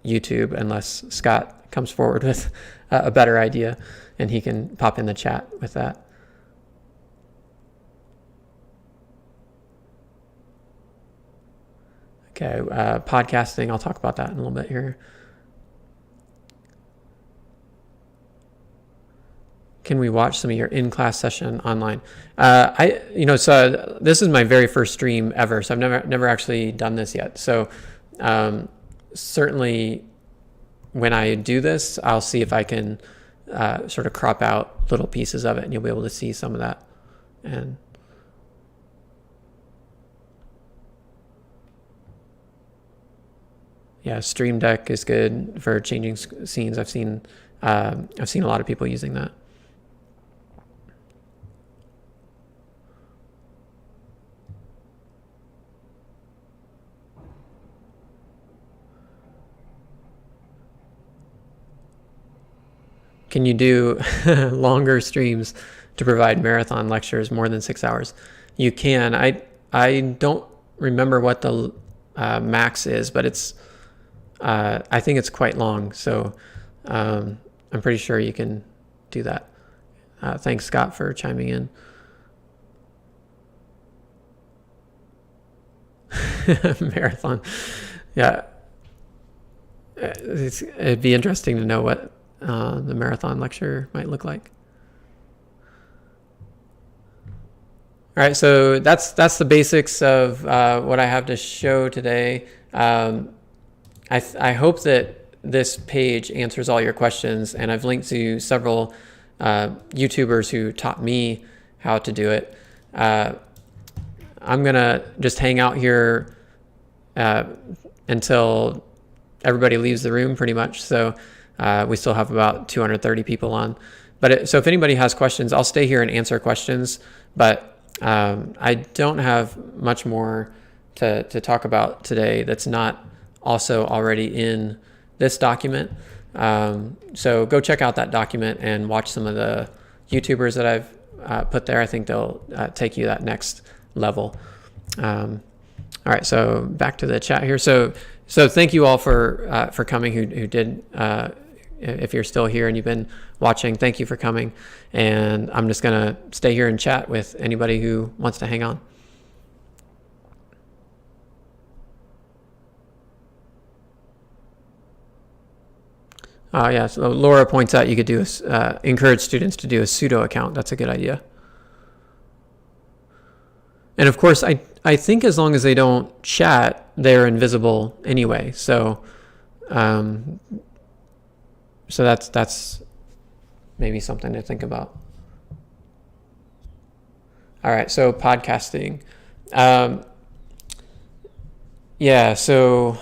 YouTube unless Scott comes forward with a better idea, and he can pop in the chat with that. Okay, podcasting, I'll talk about that in a little bit here. Can we watch some of your in-class session online? So this is my very first stream ever, so I've never actually done this yet. So certainly when I do this, I'll see if I can sort of crop out little pieces of it, and you'll be able to see some of that. And yeah, Stream Deck is good for changing scenes. I've seen a lot of people using that. Can you do longer streams to provide marathon lectures more than 6 hours? You can. I don't remember what the max is, but it's I think it's quite long. So I'm pretty sure you can do that. Thanks, Scott, for chiming in. Marathon. Yeah. It'd be interesting to know what the marathon lecture might look like. All right, so that's the basics of what I have to show today. I hope that this page answers all your questions, and I've linked to several YouTubers who taught me how to do it. I'm gonna just hang out here until everybody leaves the room, pretty much. So we still have about 230 people on. So if anybody has questions, I'll stay here and answer questions. But I don't have much more to talk about today that's not also already in this document. So go check out that document and watch some of the YouTubers that I've put there. I think they'll take you that next level. All right, so back to the chat here. So thank you all for coming who did. If you're still here and you've been watching, thank you for coming. And I'm just gonna stay here and chat with anybody who wants to hang on. Yeah, so Laura points out you could do encourage students to do a pseudo account. That's a good idea. And of course, I think as long as they don't chat, they're invisible anyway. So that's maybe something to think about. All right, so podcasting. Yeah, so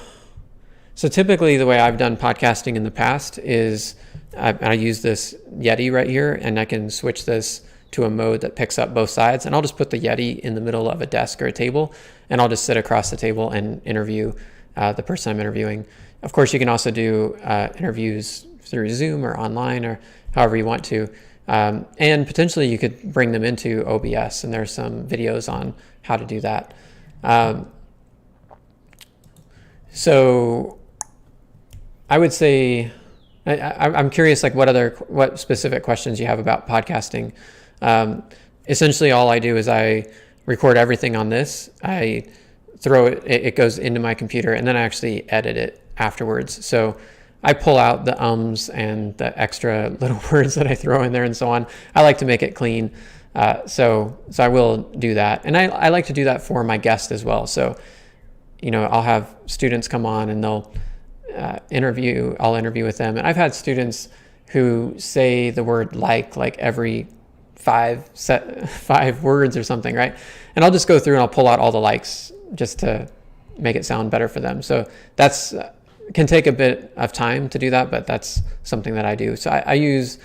typically the way I've done podcasting in the past is I use this Yeti right here, and I can switch this to a mode that picks up both sides. And I'll just put the Yeti in the middle of a desk or a table, and I'll just sit across the table and interview the person I'm interviewing. Of course, you can also do interviews through Zoom or online or however you want to. And potentially you could bring them into OBS, and there's some videos on how to do that. So I would say, I'm curious, like what specific questions you have about podcasting. Essentially all I do is I record everything on this. I throw it goes into my computer, and then I actually edit it afterwards. So I pull out the ums and the extra little words that I throw in there and so on. I like to make it clean. So I will do that. And I like to do that for my guests as well. So, I'll have students come on and they'll I'll interview with them. And I've had students who say the word like every five words or something, right? And I'll just go through and I'll pull out all the likes just to make it sound better for them. So that's can take a bit of time to do that, but that's something that I do. So I use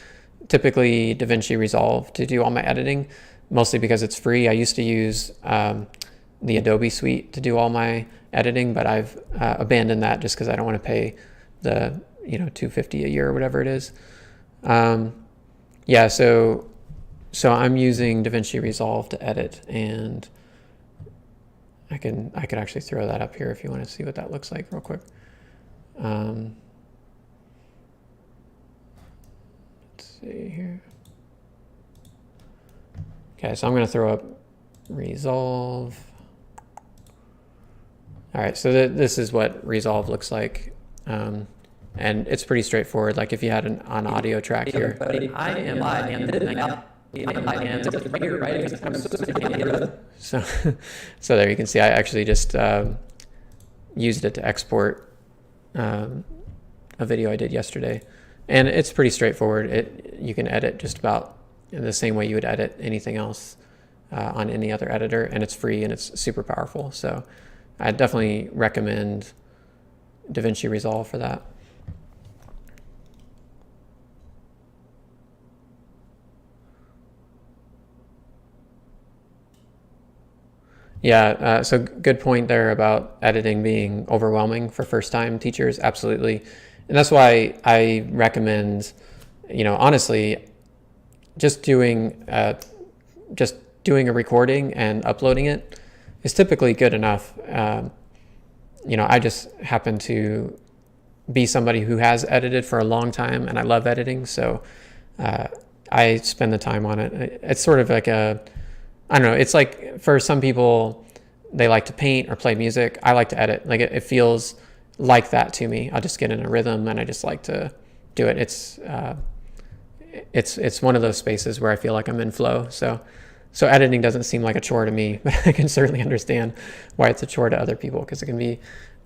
typically DaVinci Resolve to do all my editing, mostly because it's free. I used to use the Adobe suite to do all my editing, but I've abandoned that just because I don't want to pay the $250 a year or whatever it is. Yeah, so I'm using DaVinci Resolve to edit, and I could actually throw that up here if you want to see what that looks like real quick. Let's see here. Okay, so I'm going to throw up Resolve. All right, so this is what Resolve looks like. And it's pretty straightforward. Like if you had an audio track here. So there you can see I actually just used it to export a video I did yesterday, and it's pretty straightforward. You can edit just about in the same way you would edit anything else on any other editor, and it's free and it's super powerful. So I definitely recommend DaVinci Resolve for that. Yeah, so good point there about editing being overwhelming for first-time teachers. Absolutely. And that's why I recommend, honestly, just doing a recording and uploading it is typically good enough. I just happen to be somebody who has edited for a long time, and I love editing, so I spend the time on it. It's sort of like I don't know, it's like for some people, they like to paint or play music. I like to edit. Like it feels like that to me. I'll just get in a rhythm and I just like to do it. It's one of those spaces where I feel like I'm in flow. So editing doesn't seem like a chore to me, but I can certainly understand why it's a chore to other people, because it can be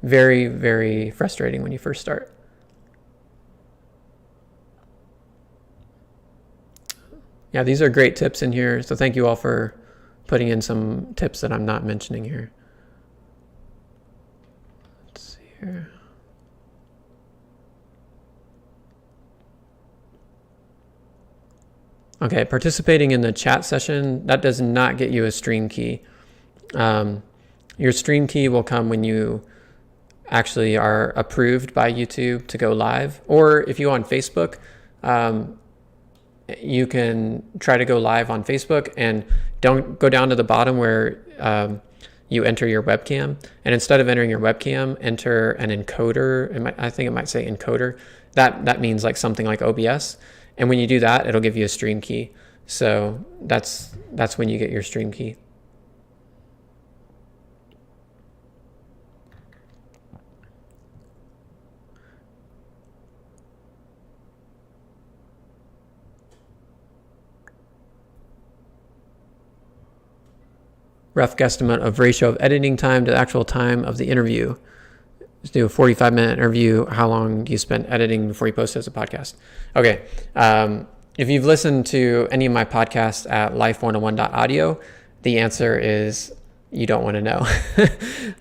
very, very frustrating when you first start. Yeah, these are great tips in here. So thank you all for putting in some tips that I'm not mentioning here. Let's see here. Okay, participating in the chat session, that does not get you a stream key. Your stream key will come when you actually are approved by YouTube to go live, or if you on Facebook, you can try to go live on Facebook and don't go down to the bottom where you enter your webcam, and instead of entering your webcam, enter an encoder. I think it might say encoder. That means like something like OBS, and when you do that, it'll give you a stream key. So that's when you get your stream key. Rough guesstimate of ratio of editing time to the actual time of the interview. Let's do a 45-minute interview. How long do you spend editing before you post it as a podcast? Okay. If you've listened to any of my podcasts at life101.audio, the answer is you don't want to know.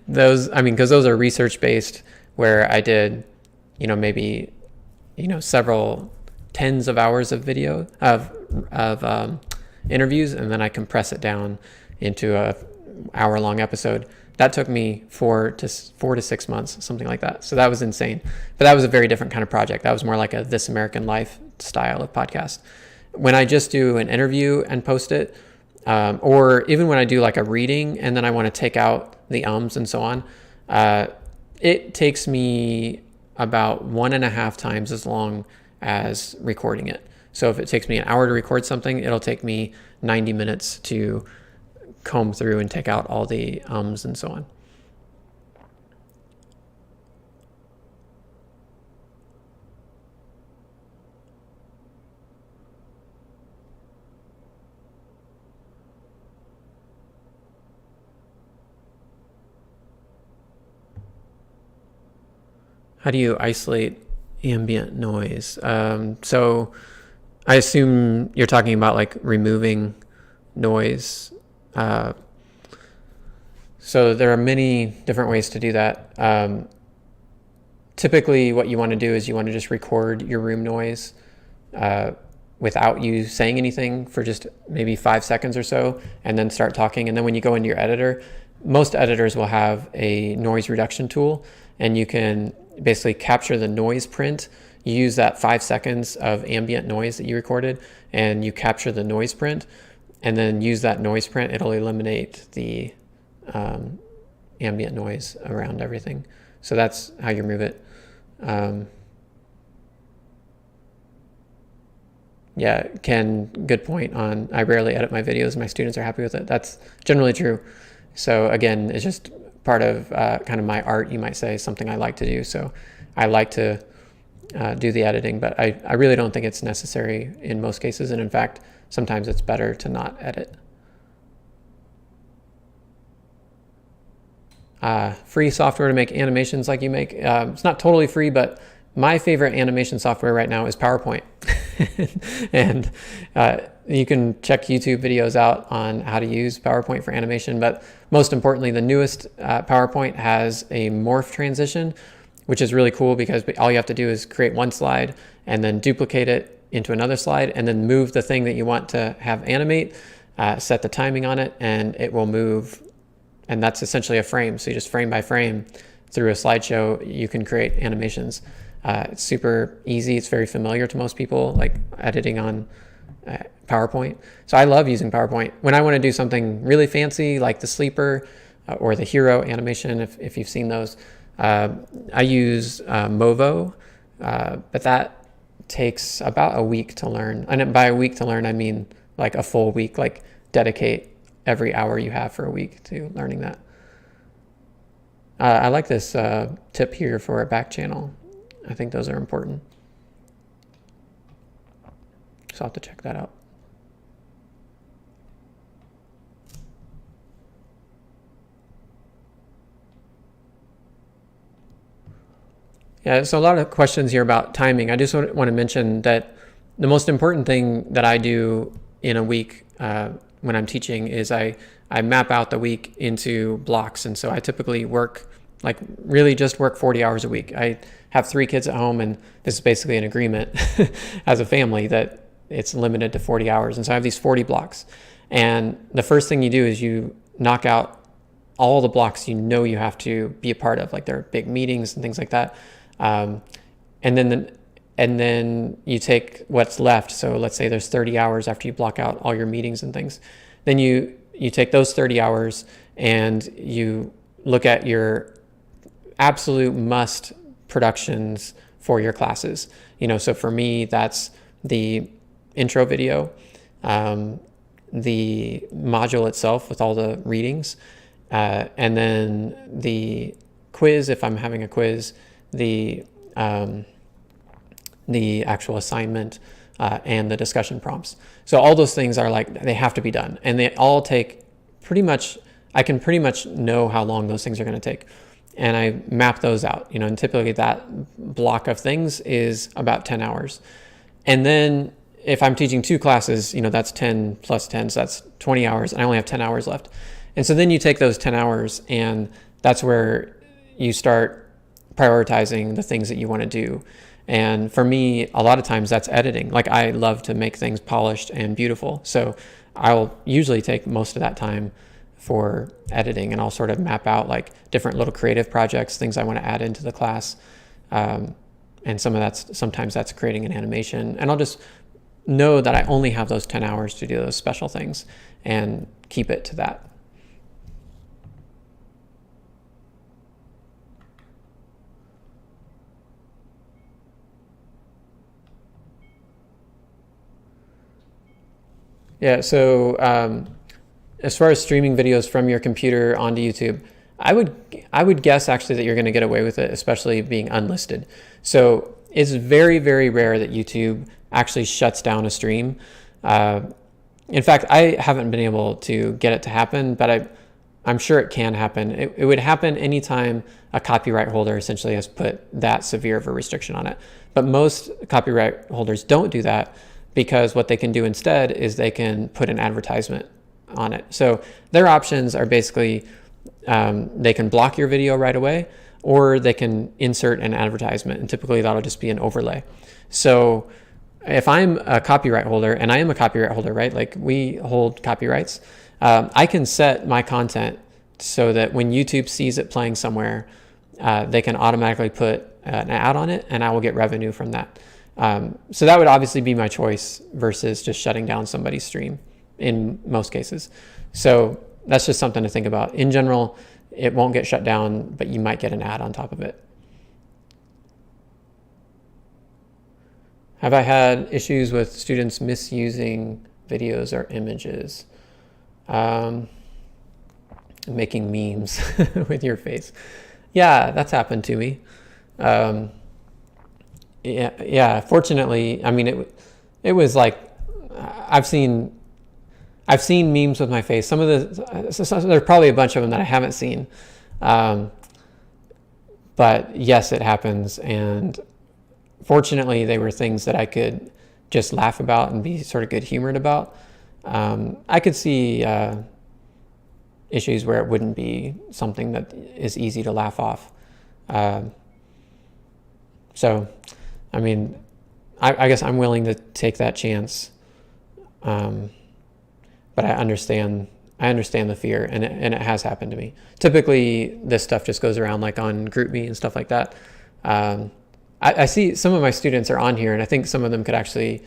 Because those are research-based, where I did, maybe, several tens of hours of video of interviews, and then I compress it down into a hour-long episode. That took me 4 to 6 months, something like that. So that was insane. But that was a very different kind of project. That was more like a This American Life style of podcast. When I just do an interview and post it, or even when I do like a reading and then I want to take out the ums and so on, it takes me about 1.5 times as long as recording it. So if it takes me an hour to record something, it'll take me 90 minutes to comb through and take out all the ums and so on. How do you isolate ambient noise? So I assume you're talking about like removing noise. So there are many different ways to do that. Typically what you want to do is you want to just record your room noise without you saying anything for just maybe 5 seconds or so, and then start talking. And then when you go into your editor, most editors will have a noise reduction tool, and you can basically capture the noise print. You use that 5 seconds of ambient noise that you recorded, and you capture the noise print, and then use that noise print. It'll eliminate the ambient noise around everything. So that's how you remove it. Yeah, Ken, good point on I rarely edit my videos. My students are happy with it. That's generally true. So again, it's just part of kind of my art, you might say, something I like to do. So I like to do the editing, but I really don't think it's necessary in most cases. And in fact, sometimes it's better to not edit. Free software to make animations like you make. It's not totally free, but my favorite animation software right now is PowerPoint. And you can check YouTube videos out on how to use PowerPoint for animation. But most importantly, the newest PowerPoint has a morph transition, which is really cool because all you have to do is create one slide and then duplicate it into another slide and then move the thing that you want to have animate, set the timing on it, and it will move. And that's essentially a frame. So you just frame by frame through a slideshow, you can create animations. It's super easy. It's very familiar to most people, like editing on PowerPoint. So I love using PowerPoint. When I want to do something really fancy, like the sleeper or the hero animation, if you've seen those, I use Movo, but that takes about a week to learn. And by a week to learn, I mean like a full week, like dedicate every hour you have for a week to learning that. I like this tip here for a back channel. I think those are important. So I'll have to check that out. Yeah, so a lot of questions here about timing. I just want to mention that the most important thing that I do in a week when I'm teaching is I map out the week into blocks. And so I typically work, like really just work 40 hours a week. I have 3 kids at home, and this is basically an agreement as a family that it's limited to 40 hours. And so I have these 40 blocks. And the first thing you do is you knock out all the blocks you know you have to be a part of, like there are big meetings and things like that. And then you take what's left. So let's say there's 30 hours after you block out all your meetings and things. Then you take those 30 hours and you look at your absolute must productions for your classes. So for me, that's the intro video, the module itself with all the readings, and then the quiz, if I'm having a quiz, the actual assignment, and the discussion prompts. So all those things are like, they have to be done, and they all take I can pretty much know how long those things are going to take. And I map those out, and typically that block of things is about 10 hours. And then if I'm teaching 2 classes, that's 10 plus 10, so that's 20 hours, and I only have 10 hours left. And so then you take those 10 hours, and that's where you start prioritizing the things that you want to do. And for me, a lot of times that's editing. Like, I love to make things polished and beautiful. So I'll usually take most of that time for editing, and I'll sort of map out like different little creative projects, things I want to add into the class. And sometimes that's creating an animation, and I'll just know that I only have those 10 hours to do those special things and keep it to that. Yeah, so as far as streaming videos from your computer onto YouTube, I would guess actually that you're going to get away with it, especially being unlisted. So it's very, very rare that YouTube actually shuts down a stream. In fact, I haven't been able to get it to happen, but I'm sure it can happen. It would happen anytime a copyright holder essentially has put that severe of a restriction on it. But most copyright holders don't do that, because what they can do instead is they can put an advertisement on it. So their options are basically, they can block your video right away, or they can insert an advertisement, and typically that'll just be an overlay. So if I'm a copyright holder, and I am a copyright holder, right? Like, we hold copyrights. I can set my content so that when YouTube sees it playing somewhere, they can automatically put an ad on it, and I will get revenue from that. So that would obviously be my choice versus just shutting down somebody's stream in most cases. So that's just something to think about. In general, it won't get shut down, but you might get an ad on top of it. Have I had issues with students misusing videos or images? Making memes with your face. Yeah, that's happened to me. Yeah. Fortunately, I mean, it was like, I've seen memes with my face. There's probably a bunch of them that I haven't seen. But yes, it happens. And fortunately, they were things that I could just laugh about and be sort of good humored about. I could see issues where it wouldn't be something that is easy to laugh off. So, I mean, I guess I'm willing to take that chance. But I understand the fear, and it has happened to me. Typically, this stuff just goes around like on GroupMe and stuff like that. I see some of my students are on here, and I think some of them could actually,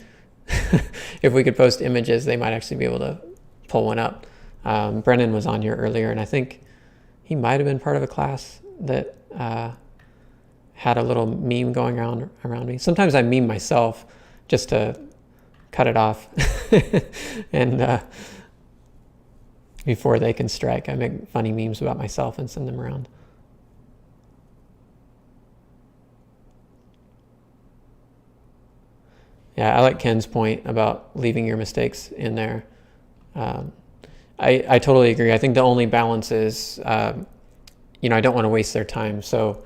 if we could post images, they might actually be able to pull one up. Brennan was on here earlier, and I think he might have been part of a class that had a little meme going around me. Sometimes I meme myself just to cut it off. And before they can strike, I make funny memes about myself and send them around. Yeah, I like Ken's point about leaving your mistakes in there. I totally agree. I think the only balance is, I don't want to waste their time. So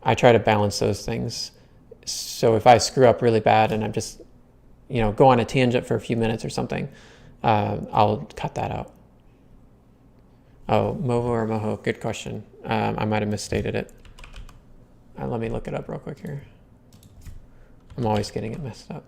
I try to balance those things. So if I screw up really bad and I'm just, go on a tangent for a few minutes or something, I'll cut that out. Oh, Movo or Moho? Good question. I might have misstated it. Let me look it up real quick here. I'm always getting it messed up.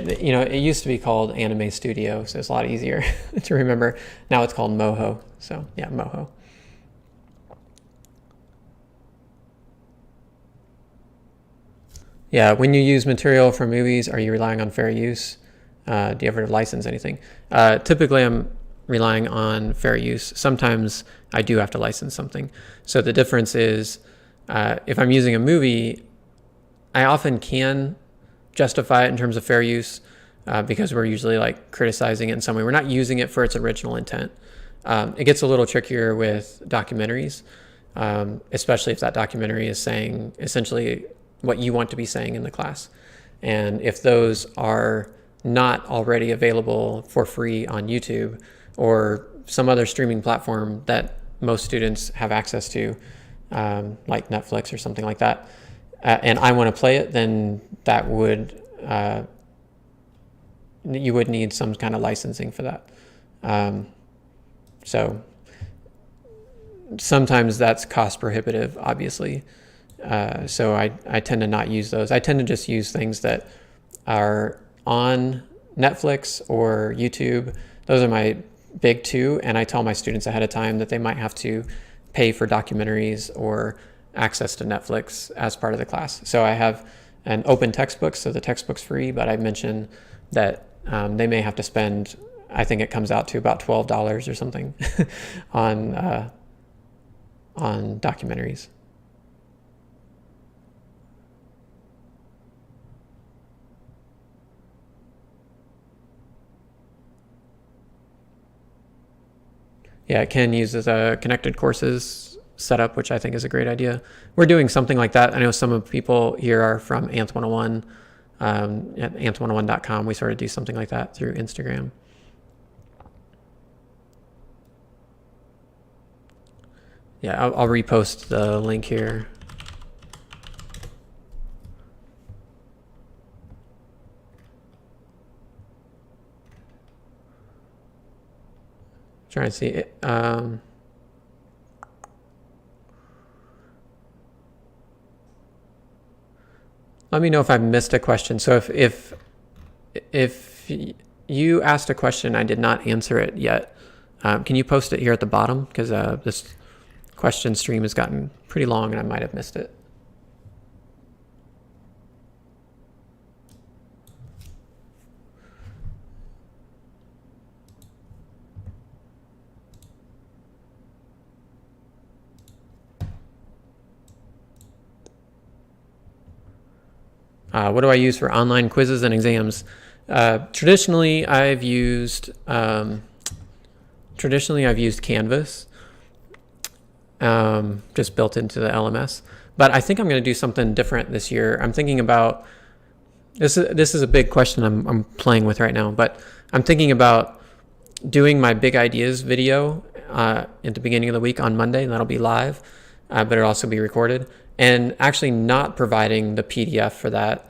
It used to be called Anime Studio, so it's a lot easier to remember. Now it's called Moho. So yeah, Moho. Yeah, when you use material for movies, are you relying on fair use? Do you ever license anything? Typically, I'm relying on fair use. Sometimes I do have to license something. So the difference is, if I'm using a movie, I often can justify it in terms of fair use, because we're usually like criticizing it in some way. We're not using it for its original intent. It gets a little trickier with documentaries, especially if that documentary is saying essentially what you want to be saying in the class. And if those are not already available for free on YouTube or some other streaming platform that most students have access to, like Netflix or something like that, and I want to play it, then that would, you would need some kind of licensing for that. So sometimes that's cost prohibitive, obviously. So I tend to not use those. I tend to just use things that are on Netflix or YouTube. Those are my big two, and I tell my students ahead of time that they might have to pay for documentaries or access to Netflix as part of the class. So I have an open textbook, so the textbook's free, but I mentioned that they may have to spend, I think it comes out to about $12 or something on documentaries. Yeah, Ken uses a connected courses setup, which I think is a great idea. We're doing something like that. I know some of the people here are from Anth 101. At anth101.com, we sort of do something like that through Instagram. Yeah, I'll repost the link here. Trying to see it. Let me know if I missed a question. So if you asked a question, I did not answer it yet. Can you post it here at the bottom? Because this question stream has gotten pretty long and I might have missed it. What do I use for online quizzes and exams? Traditionally, I've used Canvas, just built into the LMS. But I think I'm going to do something different this year. I'm thinking about this is a big question I'm playing with right now. But I'm thinking about doing my big ideas video at the beginning of the week on Monday, and that'll be live, but it'll also be recorded. And actually not providing the PDF for that,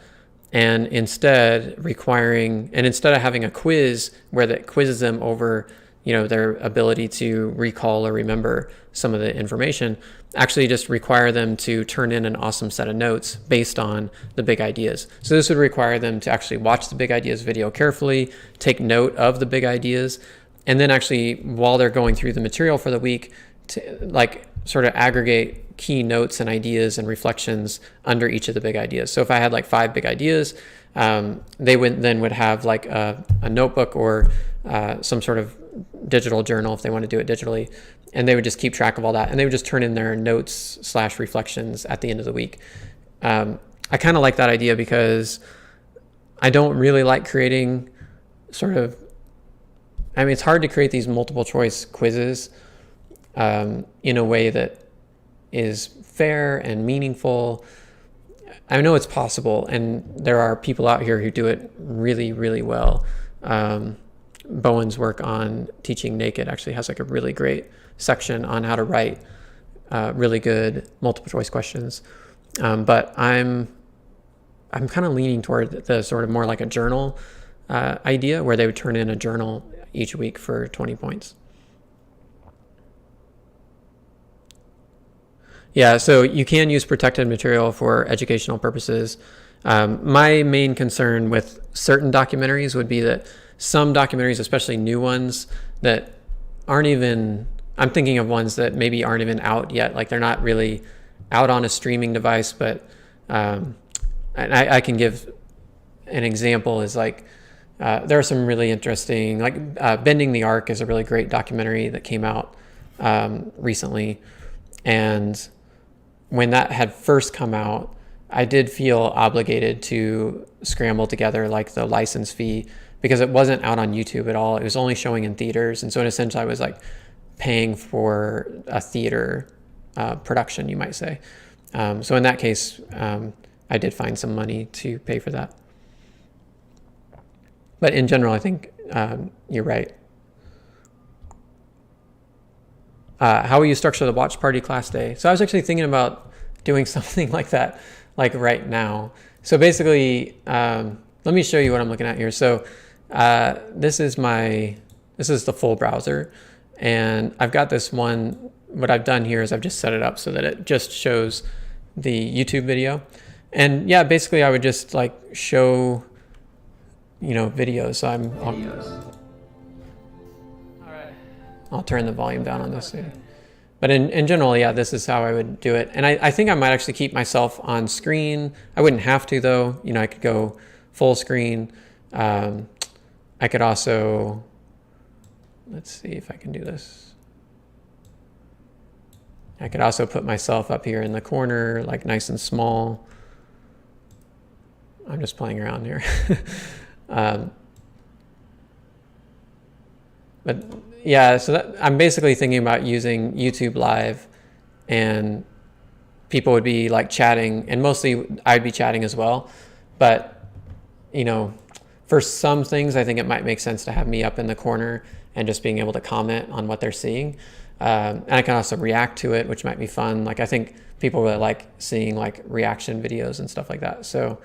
and instead of having a quiz where that quizzes them over, their ability to recall or remember some of the information, actually just require them to turn in an awesome set of notes based on the big ideas. So this would require them to actually watch the big ideas video carefully, take note of the big ideas, and then actually, while they're going through the material for the week, to sort of aggregate key notes and ideas and reflections under each of the big ideas. So if I had 5 big ideas, they would have a notebook or some sort of digital journal if they want to do it digitally, and they would just keep track of all that, and they would just turn in their notes / reflections at the end of the week. I kind of like that idea because I don't really like creating it's hard to create these multiple choice quizzes in a way that is fair and meaningful. I know it's possible, and there are people out here who do it really, really well. Bowen's work on teaching naked actually has a really great section on how to write really good multiple choice questions. But I'm kind of leaning toward the sort of more like a journal idea where they would turn in a journal each week for 20 points. Yeah, so you can use protected material for educational purposes. My main concern with certain documentaries would be that some documentaries, especially new ones that aren't even, I'm thinking of ones that maybe aren't even out yet, like they're not really out on a streaming device, but and I can give an example is like there are some really interesting, like Bending the Arc is a really great documentary that came out recently. And when that had first come out, I did feel obligated to scramble together like the license fee because it wasn't out on YouTube at all. It was only showing in theaters. And so in a sense, I was like paying for a theater production, you might say. So in that case, I did find some money to pay for that. But in general, I think you're right. How will you structure the watch party class day? So I was actually thinking about doing something like that, like right now. So basically, let me show you what I'm looking at here. So this is the full browser, and I've got this one. What I've done here is I've just set it up so that it just shows the YouTube video. And yeah, basically I would just like show, videos. So I'll turn the volume down on this. But in general, yeah, this is how I would do it. And I think I might actually keep myself on screen. I wouldn't have to though. I could go full screen. I could also, let's see if I can do this. I could also put myself up here in the corner, like nice and small. I'm just playing around here. But yeah, so I'm basically thinking about using YouTube Live, and people would be like chatting, and mostly I'd be chatting as well. But, for some things, I think it might make sense to have me up in the corner and just being able to comment on what they're seeing. And I can also react to it, which might be fun. Like I think people really like seeing like reaction videos and stuff like that. So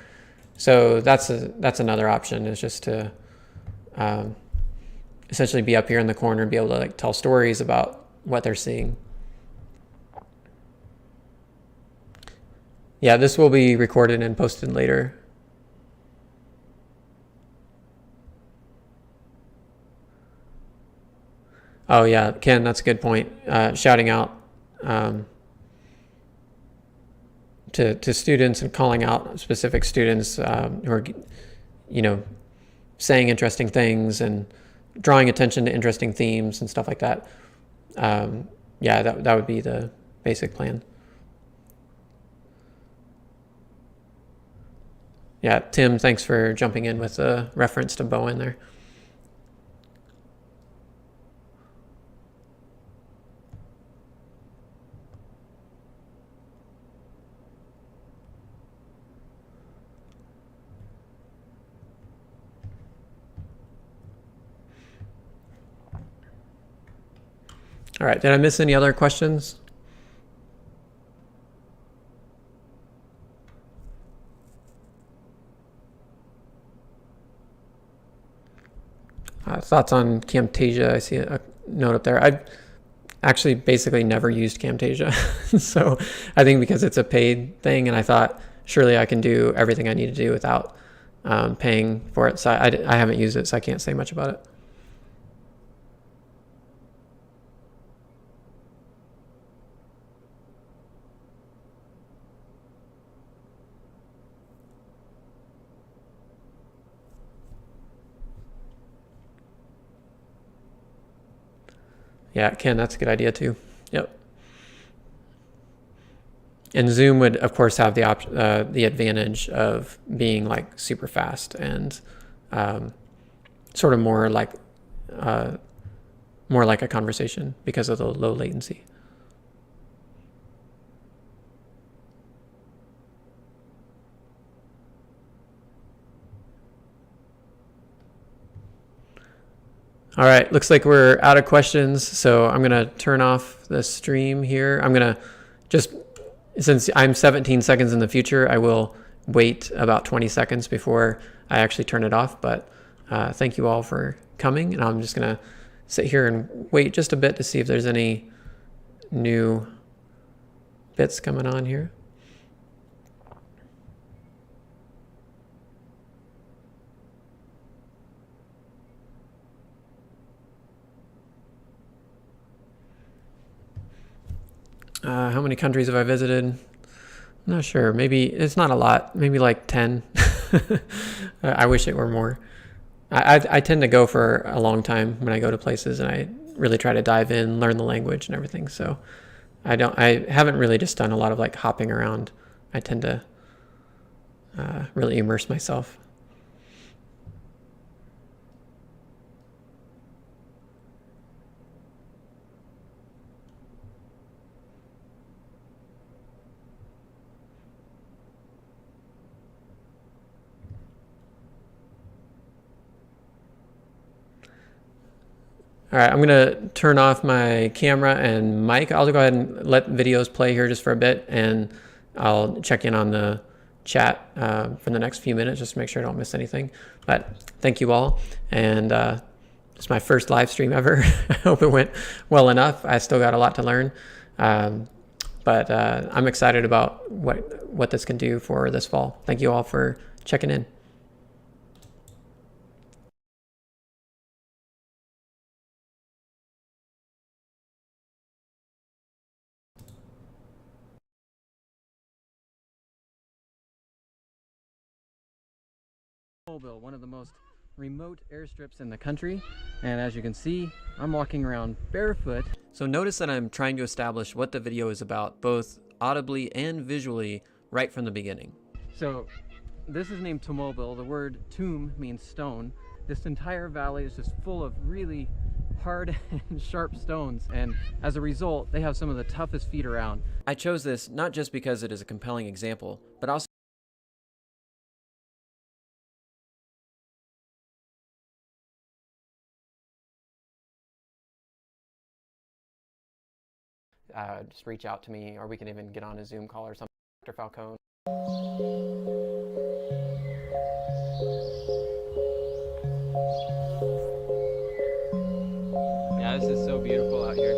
that's another option, is just to essentially be up here in the corner and be able to like tell stories about what they're seeing. Yeah, this will be recorded and posted later. Oh yeah, Ken, that's a good point. Shouting out to students and calling out specific students who are, saying interesting things and drawing attention to interesting themes and stuff like that. Yeah, that would be the basic plan. Yeah, Tim, thanks for jumping in with a reference to Bowen there. All right, did I miss any other questions? Thoughts on Camtasia? I see a note up there. I've actually basically never used Camtasia. So I think because it's a paid thing, and I thought surely I can do everything I need to do without paying for it. So I haven't used it, so I can't say much about it. Yeah, Ken, that's a good idea too. Yep. And Zoom would, of course, have the advantage of being like super fast and sort of more like a conversation because of the low latency. All right, looks like we're out of questions, so I'm going to turn off the stream here. I'm going to just, since I'm 17 seconds in the future, I will wait about 20 seconds before I actually turn it off. But thank you all for coming, and I'm just going to sit here and wait just a bit to see if there's any new bits coming on here. How many countries have I visited? I'm not sure. Maybe it's not a lot. Maybe like 10. I wish it were more. I tend to go for a long time when I go to places, and I really try to dive in, learn the language and everything. So I haven't really just done a lot of like hopping around. I tend to really immerse myself. All right, I'm gonna turn off my camera and mic. I'll go ahead and let videos play here just for a bit, and I'll check in on the chat for the next few minutes just to make sure I don't miss anything. But thank you all, and it's my first live stream ever. I hope it went well enough. I still got a lot to learn, but I'm excited about what this can do for this fall. Thank you all for checking in. Mobile, one of the most remote airstrips in the country, and as you can see, I'm walking around barefoot. So notice that I'm trying to establish what the video is about, both audibly and visually, right from the beginning. So this is named Tomobile. The word tum means stone. This entire valley is just full of really hard and sharp stones, and as a result, they have some of the toughest feet around. I chose this not just because it is a compelling example, but also just reach out to me, or we can even get on a Zoom call or something. Dr. Falcone. Yeah, this is so beautiful out here.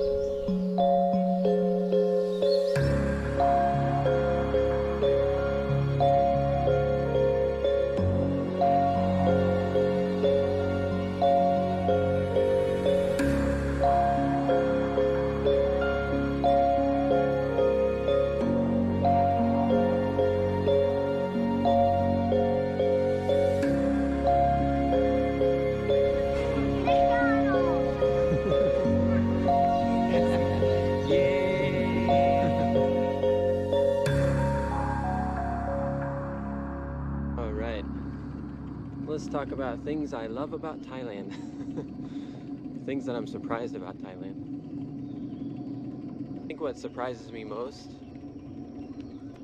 Let's talk about things I love about Thailand. Things that I'm surprised about Thailand. I think what surprises me most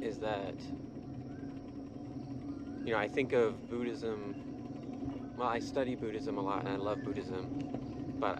is that, you know, I think of Buddhism, well, I study Buddhism a lot and I love Buddhism, but I